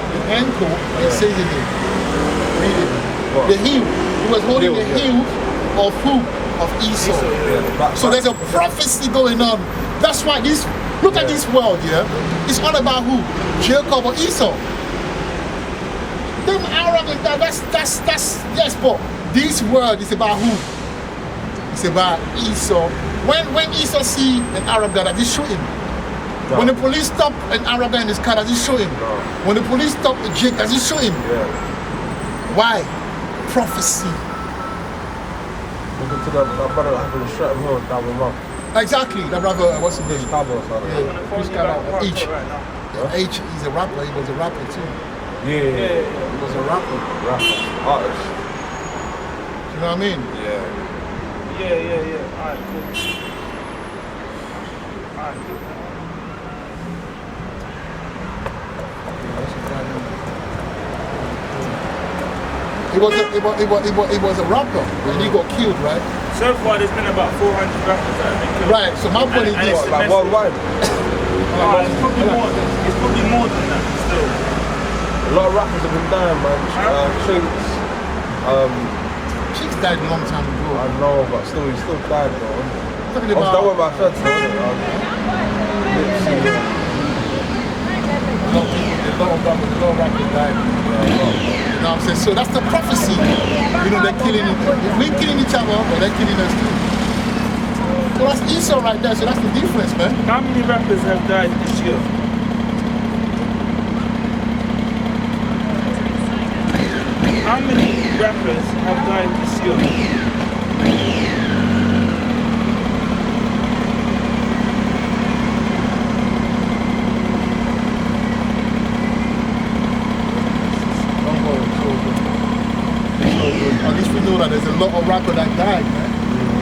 the ankle, it says it there. Read it. The heel. He was holding the heel of who? Of Esau. So there's a prophecy going on. That's why this, look at this world, yeah? It's all about who? Jacob or Esau. Them arrogant, that's yes, but this world is about who? It's about Esau. When Esau see an Arab guy, does he shoot him? No. When the police stop an Arab guy in his car, does he shoot him? No. When the police stop a Jake, does he shoot him? Yeah. Why? Prophecy. Looking to that brother that happened to straight home, that was wrong. Exactly. That brother, what's his name? Cabo or something. Yeah, Chris Cabo, H. H, he's a rapper. He was a rapper too. Yeah. He was a rapper. Artist. You know what I mean? Yeah. Alright, cool. Alright, cool. He was a rapper and he got killed, right? So far, there's been about 400 rappers that have been killed. Right. So my point is And this. it's Like worldwide. It's probably more than that still. A lot of rappers have been dying, man. Chinks. Chicks died a long time ago. I know, but still, he still died, though. Talking That about went by feds, though, wasn't it? a lot of rappers died. You know what I'm saying? So that's the prophecy. You know, they're killing it. We're killing each other, but they're killing us too. So that's Esau right there. So that's the difference, man. How many rappers have died this year? How many rappers have died this year? At least we know that there's a lot of rappers that died, man.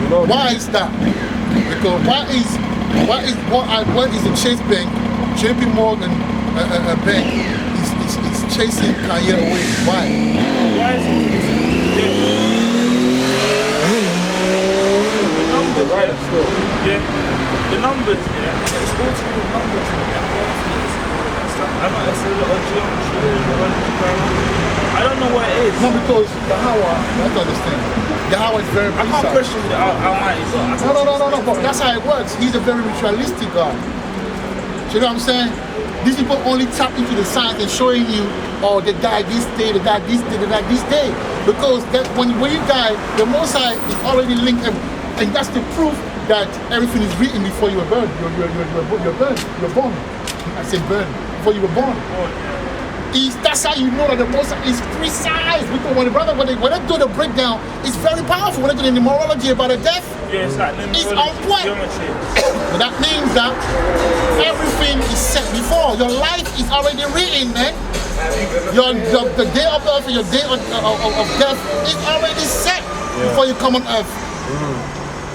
You know, Why is that? Because what is the Chase Bank, JP Morgan bank is chasing Kanye away? Why? Why is it? The numbers, right, still. yeah. The numbers, yeah. It's all to do with numbers and formulas and all that stuff. I know it's a lot of geometry going on. I don't know what it is. No, because Yahweh, you have to understand. Yahweh is very I precise. can't question the Almighty God. No, but that's how it works. He's a very ritualistic God. You know what I'm saying? These people only tap into the science and showing you, oh, they died this day, they died this day, they died this day. Because that when you die, the Most High is already linked, and that's the proof that everything is written before you were born. You're born. I said born, before you were born. That's how you know that the Most High is precise. Because when they do the breakdown, it's very powerful. When they do the numerology about the death, Yeah, it's like it's on point. geometry. But that means that everything is set before. Your life is already written, man. The day of earth and your day of death is already set before you come on earth.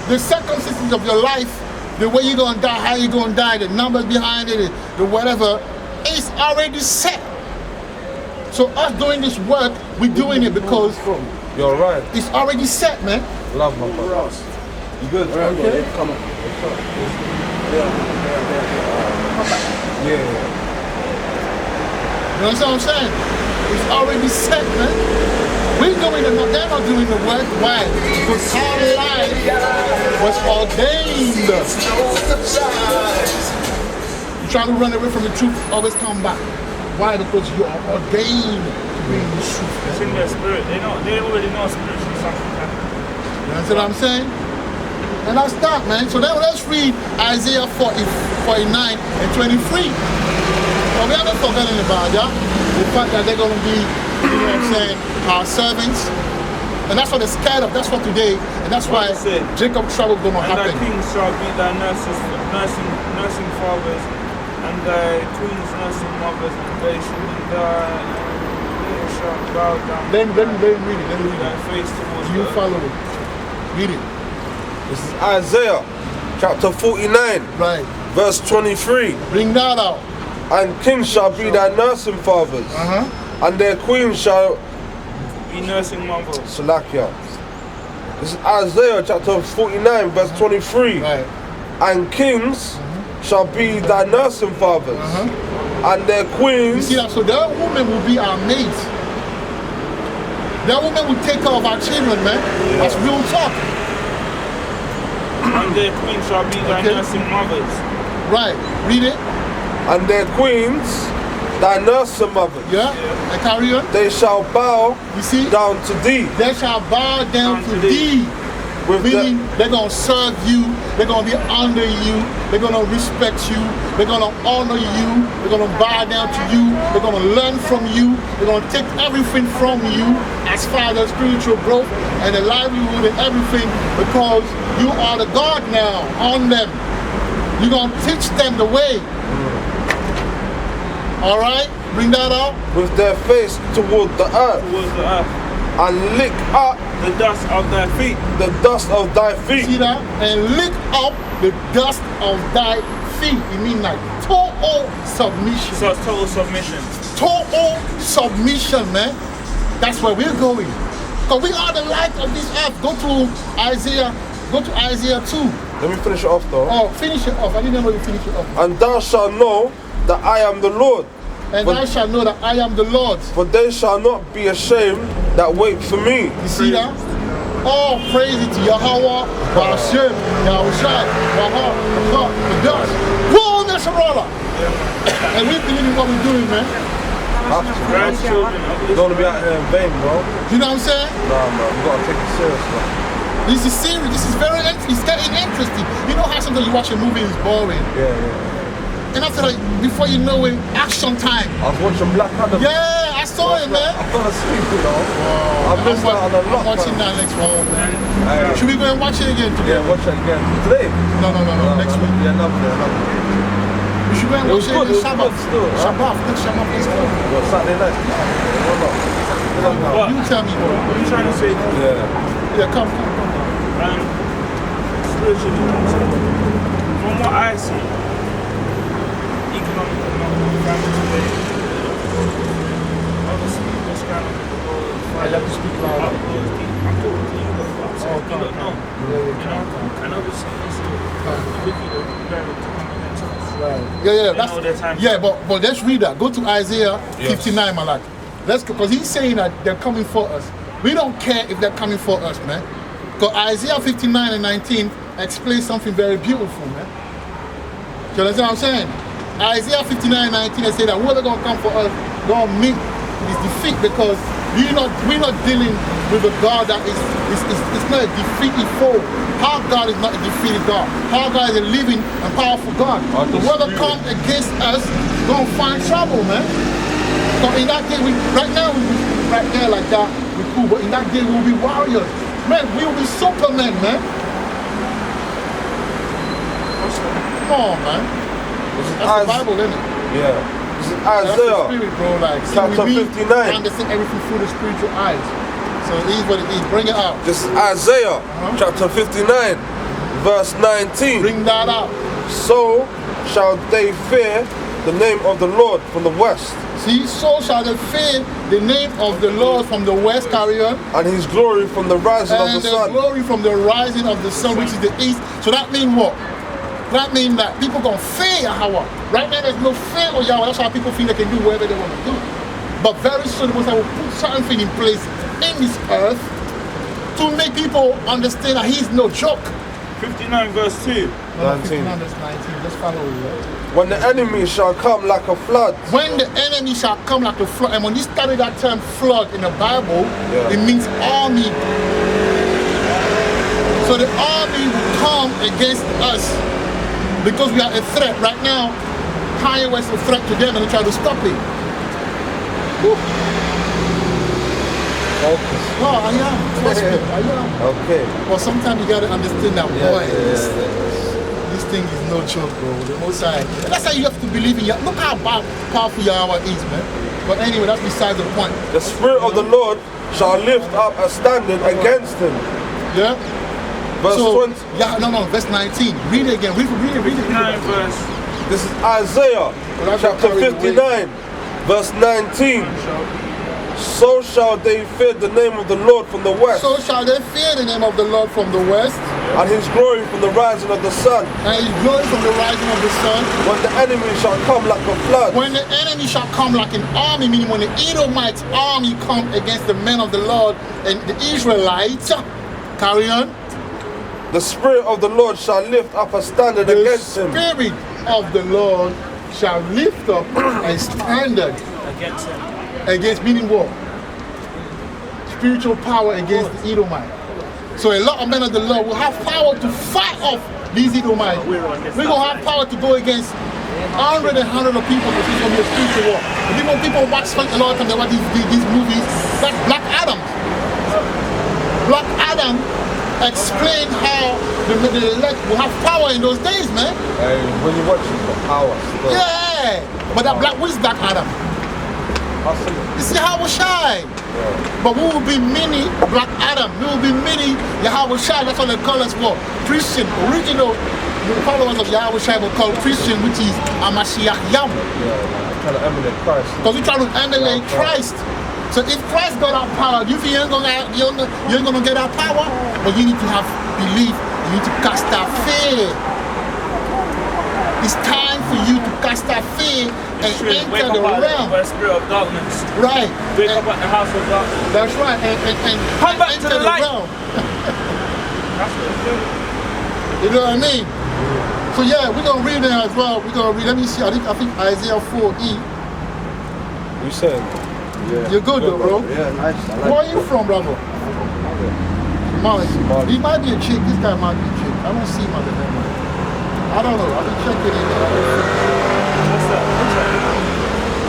The circumstances of your life, the way you're going to die, how you're going to die, the numbers behind it, the whatever, is already set. So us doing this work, we're doing it because You're right. it's already set, man. Love my brother. You good? Okay. Come on. Yeah. You know what I'm saying? It's already set, man. We're doing it, they're not doing the work. Why? Because our life was ordained. You try to run away from the truth, always come back. Why? Because you are ordained to be in the truth. It's in their spirit. They already know spiritually something happened. You understand what I'm saying? And that's that, man. So now let's read Isaiah 49 and 23. Well, we haven't forgotten about that. The fact that they're going to be, you know what I'm saying, our servants. And that's what they're scared of. That's what today. And that's why Jacob trouble going to And thy happen. kings shall be thy nursing fathers, and thy queens nursing mothers, and they shall bow down. Then read it. Then read thy it. face towards You the earth. follow it. Read it. This is Isaiah chapter 49, Right. verse 23. Bring that out. And kings shall be thy nursing fathers, and their queens shall Be nursing mothers. Salakia. This is Isaiah chapter 49, verse 23. Right. And kings shall be thy nursing fathers, and their You queens. see that? So that woman will be our mate. That woman will take care of our children, man. That's real talk. And their queens shall be thy Okay. nursing mothers. Right. Read it. And their queens, thy nursing mothers. Yeah. And carry on. They shall bow You see? down to thee. They shall bow down to thee. Meaning they're going to serve you, they're going to be under you, they're going to respect you, they're going to honor you, they're going to bow down to you, they're going to learn from you, they're going to take everything from you as far as spiritual growth and the livelihood and everything, because you are the God now on them. You're going to teach them the way. All right? Bring that out. With their face toward the earth. Towards the earth. And lick up the dust of their feet. The dust of thy feet. See that? And lick up the dust of thy feet. It means like total submission. So it's total submission. Total submission, man. That's where we're going. Because we are the light of this earth. Go to Isaiah 2. Let me finish it off though. Oh, finish it off. I didn't know you finish it off. And thou shalt know that I am the Lord. And thou shalt know that I am the Lord. For they shall not be ashamed that wait for me. You see that? Oh, praise it to Yahweh, Hashem, Yahushai, the dust. Whoa, Nasharala! And we believe in what we're doing, man. Grandchildren. You don't want to be out here in vain, bro. You know what I'm saying? Nah, man. You got to take it serious, man. This is serious. This is very interesting. It's getting interesting. You know how sometimes you watch a movie and it's boring? Yeah. And after that, before you know it, action time. I was watching Black Panther. Yeah, I saw it, man. I fell asleep, you know. I missed out on a lot. I'm watching that next one, man. Hey. Should we go and watch it again today? Yeah, watch it again. Today? No, next week. Yeah, another day. We should go and watch it again. Shabbat. Next Shabbat, let's go. What, Saturday night? What? You tell me, bro. What are you trying to say? Yeah, come. Spiritually, from what I see, economic family today, obviously, this kind of I love to speak louder. I'm talking to you, but I'm saying you don't know. And obviously, it's wicked of them to come against us. Right. Yeah, but let's read that. Go to Isaiah 59, my lad. Let's go, because he's saying that they're coming for us. We don't care if they're coming for us, man. Because Isaiah 59 and 19 explains something very beautiful, man. Do you understand what I'm saying? Isaiah 59 and 19 they say that whoever gonna come for us, gonna meet this defeat, because we're not dealing with a God that is not a defeated foe. Our God is not a defeated God. Our God is a living and powerful God. Whoever comes against us, gonna find trouble, man. So in that day, right now like that, we're cool, but in that day we'll be warriors. Man, we will be Superman, man. Come on, man. That's the Bible, isn't it? Yeah. This is That's the Isaiah. spirit, bro. Like, Chapter 59. Understand everything through the spiritual eyes. So it is what it is. Bring it out. This is Isaiah, chapter 59, verse 19. Bring that out. So shall they fear the name of the Lord from the west. See, so shall they fear the name of the Lord from the west, carry on. And his glory from the rising of the sun. And the glory from the rising of the sun, which is the east. So that means what? That means that people gonna fear Yahweh. Right now there's no fear of Yahweh. That's how people feel they can do whatever they want to do. But very soon the Most High will put something in place in this earth to make people understand that he's no joke. 59 verse 2. 19. 19. Let's follow it. When the enemy shall come like a flood. When the enemy shall come like a flood, and when you study that term flood in the Bible, it means army. So the army will come against us because we are a threat. Right now, Kanye West is a threat to them and they try to stop it. Woo. Focus. Oh, I am. Trust me, I am. Okay. Well, sometimes you gotta understand that, boy. This thing is no joke, bro. The Most High. That's how you have to believe in Yahweh. Look how powerful Yahweh is, man. But anyway, that's beside the point. The Spirit of the Lord shall lift up a standard against him. Yeah? Verse 20. Yeah, no, verse 19. Read it again. Read it. 59 verse. This is Isaiah, chapter 59, verse 19. So shall they fear the name of the Lord from the west. So shall they fear the name of the Lord from the west. And his glory from the rising of the sun. And his glory from the rising of the sun. When the enemy shall come like a flood. When the enemy shall come like an army, meaning when the Edomites army come against the men of the Lord and the Israelites. Carry on. The Spirit of the Lord shall lift up a standard against him. The Spirit of the Lord shall lift up a standard Against him. against, meaning what? Spiritual power against the Edomite. So a lot of men of the Lord will have power to fight off these Edomites. We're going to have power to go against hundreds and hundreds of people because it's going to be a spiritual war. People watch a lot of times, they watch these movies. That's Black Adam. Black Adam explained how the elect will have power in those days, man. When you watch it, the power. Still. Yeah, but what is Black Adam? You see Yahweh Shai. Yeah. But we will be many Black Adam. We will be many Yahweh Shai. That's what they call us what? Christian. Original followers of Yahweh Shai will call Christian, which is Amashiach Yam. Yeah, trying to emulate Christ. Because we're trying to emulate Christ. So if Christ got our power, do you think you're going to get our power? But you need to have belief. You need to cast out fear. It's time for you to cast out fear and enter the realm. The spirit of darkness. Right. Wake up at the house of darkness. That's right. And come back to the light. Realm. That's what it's doing. You know what I mean? So yeah, we're gonna read there as well. We're gonna read. Let me see. I think Isaiah 4E. You said. Yeah. You're good though, bro. Yeah, nice. Where are you from, brother? Mali. He might be a chick. This guy might be a chick. I don't see him under that. I don't know. I've been checking it. What's that?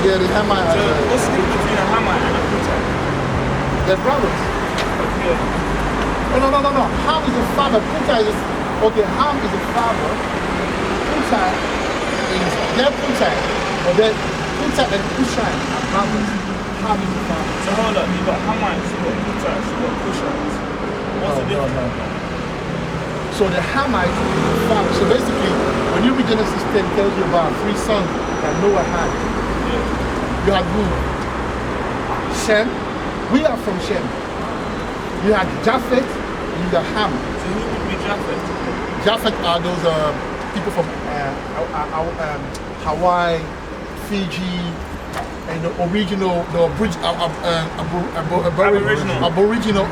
Yeah, the Hamite. So what's the difference between a Hamite and a Putai? They're brothers. Okay. No. Ham is the father. Putai is okay. Ham is the father. Putai is their Putai, but then Putai and Pushai are brothers. Ham is the father. So hold up, you got Hamites, you got Putites, you got Pushites. What's the difference? No. So the Hamite is the father. So basically, when you read Genesis 10, it tells you about 3 sons that Noah had. Yeah. You had who? Shem. We are from Shem. You had Japheth, you got Ham. So who would be Japheth? Japheth are those people from Hawaii, Fiji, and the Aboriginal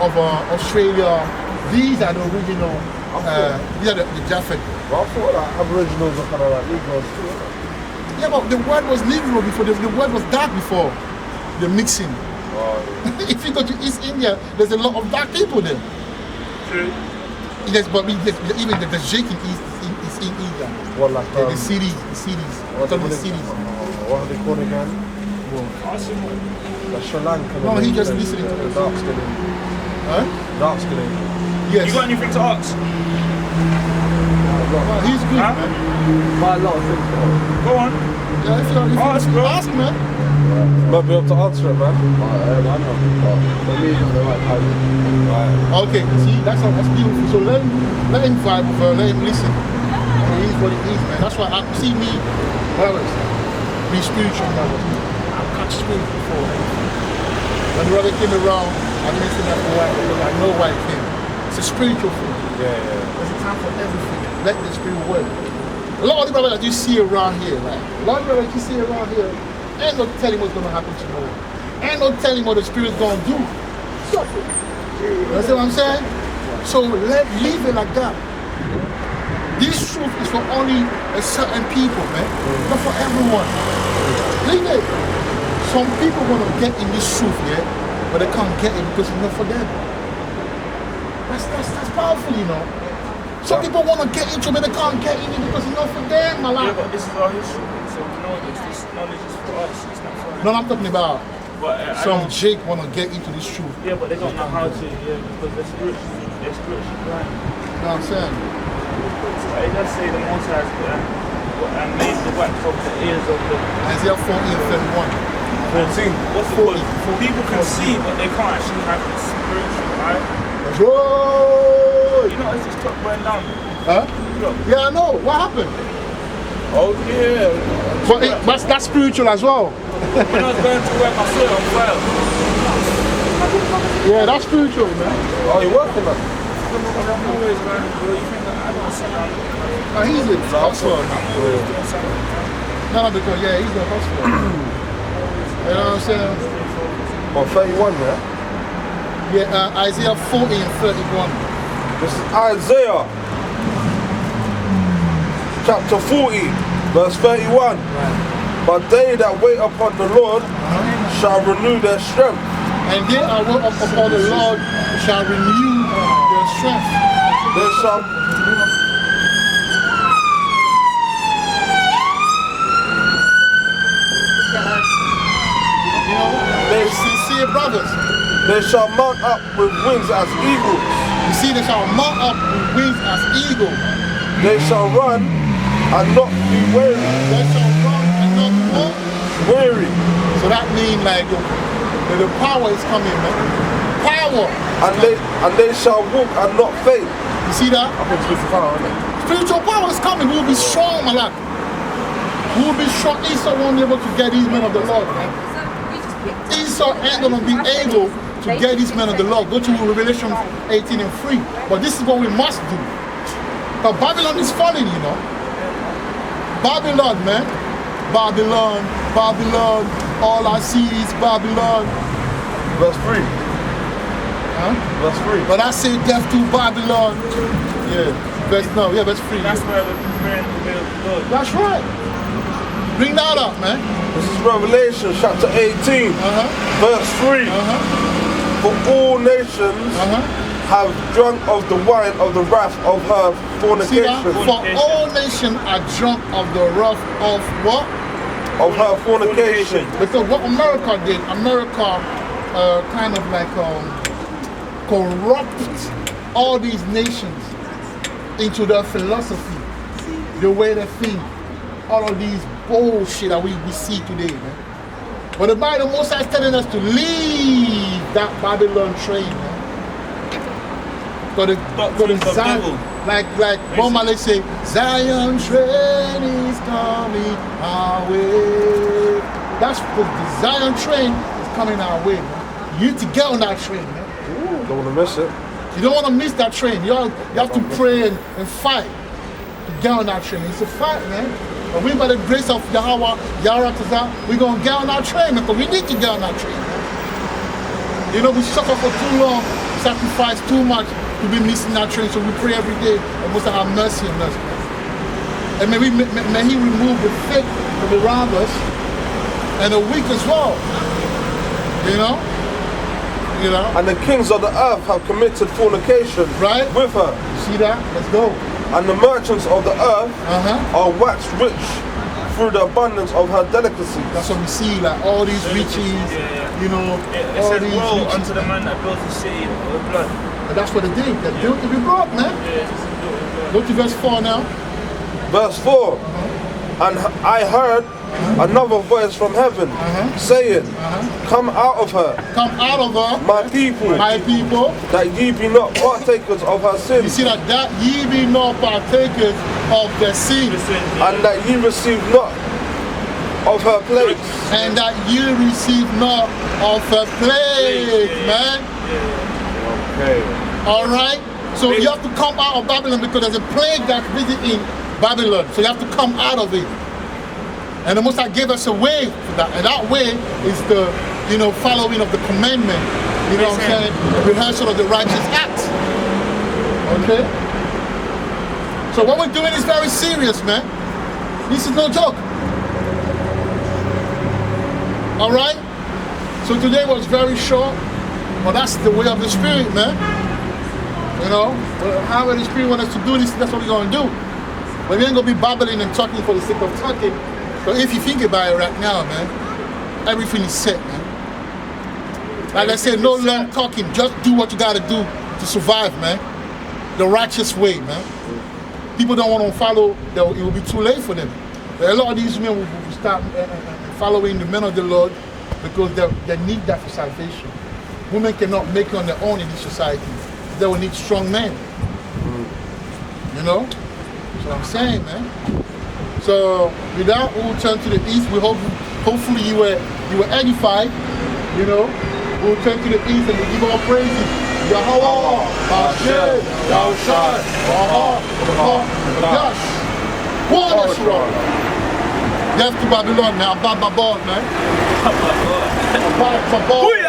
of Australia. These are the original. These are the Japheth. Well, I thought that Aboriginals are kind of like Negroes too. Yeah, but the word was Negro before. The word was dark before. The mixing. Oh, yeah. If you go to East India, there's a lot of dark people there. True. Yes, but even the Jake in India. What, like the cities. What the are cities. What are they called again? Awesome. The Sri Lankan. No, he just listening to the dark skin. Huh? Dark skin. Yes. You got anything to ask? Well, he's good, Huh? man. Quite a lot of things. Go on. Yeah, if you Ask, bro. ask, man. Might be able to answer it, man. I'm not, for me, it's not the right time. Right. Okay, see, that's beautiful. So let him vibe with her, let him listen. He is what he is, man. That's why I see me, brothers, be spiritual, brothers. I've got spirit before. When the brother came around, I didn't say that for white because I know why it came. It's a spiritual thing. Yeah. There's a time for everything. Let the spirit work. A lot of the brothers that you see around here, like a lot of the brothers that you see around here, ain't no telling what's gonna happen tomorrow. Ain't no telling what the spirit's gonna do. You see what I'm saying? So leave it like that. This truth is for only a certain people, man. Not for everyone. Leave it. Some people wanna get in this truth, yeah, but they can't get it because it's not for them. That's powerful, you know. Some people want to get into it, but they can't get in it because it's not for them, my Yeah, life. but this is our history. So we know this knowledge is for us. It's not for them. No, I'm talking about But some Jake want to get into this truth. Yeah, but they don't know how to. Yeah, because they're spiritually blind. You know what I'm saying? It does say the Most High has made the wax of the ears of the. Isaiah 40 and 31. 14. What's the 40. word? People can see, but they can't actually have the spiritual eye. That's right. You know, it's just top going down. Huh? Look. Yeah, I know. What happened? Oh, yeah. But that's spiritual as well. When I was going to work, I saw it on fire. Yeah, that's spiritual, man. Oh, you're working on it? I'm always going, bro. You think that I don't see that? He's a hustler. I'm always doing something. No, because, yeah, he's a hustler. You know what I'm saying? Oh, 31, yeah? Yeah, Isaiah 40 and 31. This is Isaiah chapter 40, verse 31. Right. But they that wait upon the Lord shall renew their strength. And they are what upon the Lord shall renew their your strength. There shall You know, they're sincere brothers. they shall mount up with wings as eagles. You see, they shall mount up with wings as eagles. They shall run and not be weary. They shall run and not be what? Weary. So that means like the power is coming, man. Power. And they shall walk and not faint. You see that? I think spiritual power, isn't it? Spiritual power is coming. We will be strong, my lad. We will be strong. Esau won't be able to get these men of the Lord, man. Esau ain't going to be able to get these men of the Lord. Go to Revelation 18 and 3. But this is what we must do. But Babylon is falling, you know. Babylon, man. Babylon, Babylon. All I see is Babylon. Verse 3. Huh? Verse 3. But I say death to Babylon. Yeah. Verse 3. That's where we're praying the will of the Lord. That's right. Bring that up, man. This is Revelation chapter 18. Verse 3. For all nations have drunk of the wine of the wrath of her See that? fornication. For all nations are drunk of the wrath of what? Of her fornication. Because what America did, America kind of like corrupt all these nations into their philosophy, the way they think, all of these bullshit that we see today, man. But the Bible most is telling us to leave that Babylon train, man. Got to Zion, like Bob Marley say, Zion train is coming our way. That's the Zion train is coming our way, man. You need to get on that train, man. Don't want to miss it. You don't want to miss that train. You have to pray and fight to get on that train. It's a fight, man. But we, by the grace of Yahweh, we're going to get on that train, because we need to get on that train. You know, we suffer for too long, sacrifice too much to be missing that train. So we pray every day and most have mercy on us. And may He remove the fake from around us and the weak as well. You know? And the kings of the earth have committed fornication with her. See that? Let's go. And the merchants of the earth are waxed rich through the abundance of her delicacies. That's what we see, like all these riches, you know, It all says, these woe riches. unto the man that built the city with blood. And that's what they did. They built it with blood, man. Go to verse 4 now. Verse 4. And I heard another voice from heaven saying, Come out of her, Come out of her, my people, that ye be not partakers of her You sins, see that ye be not partakers of the sin, and that ye receive not of her plagues. and that ye receive not of her plague, man. Okay. All right? So you have to come out of Babylon, because there's a plague that's visiting Babylon. So you have to come out of it. And the Most High gave us a way for that. And that way is the, following of the commandment. You know what I'm saying? The rehearsal of the righteous acts. Okay? So what we're doing is very serious, man. This is no joke. All right? So today was very short, but that's the way of the Spirit, man. You know, however the Spirit wants us to do this, that's what we're going to do. But we ain't going to be babbling and talking for the sake of talking. So if you think about it right now, man, everything is set, man. Like I said, no long talking. Just do what you got to do to survive, man. The righteous way, man. People don't want to follow, it will be too late for them. A lot of these men will start following the men of the Lord because they need that for salvation. Women cannot make it on their own in this society. They will need strong men. You know? That's what I'm saying, man. So with that, we'll turn to the east. We hope, hopefully you were edified. You know, we'll turn to the east and we'll give our praises. Yahweh, Hashem, Yahushai, Yash. What is wrong? Death to Babylon, man. I'm bad my board, man. I'm bad my board.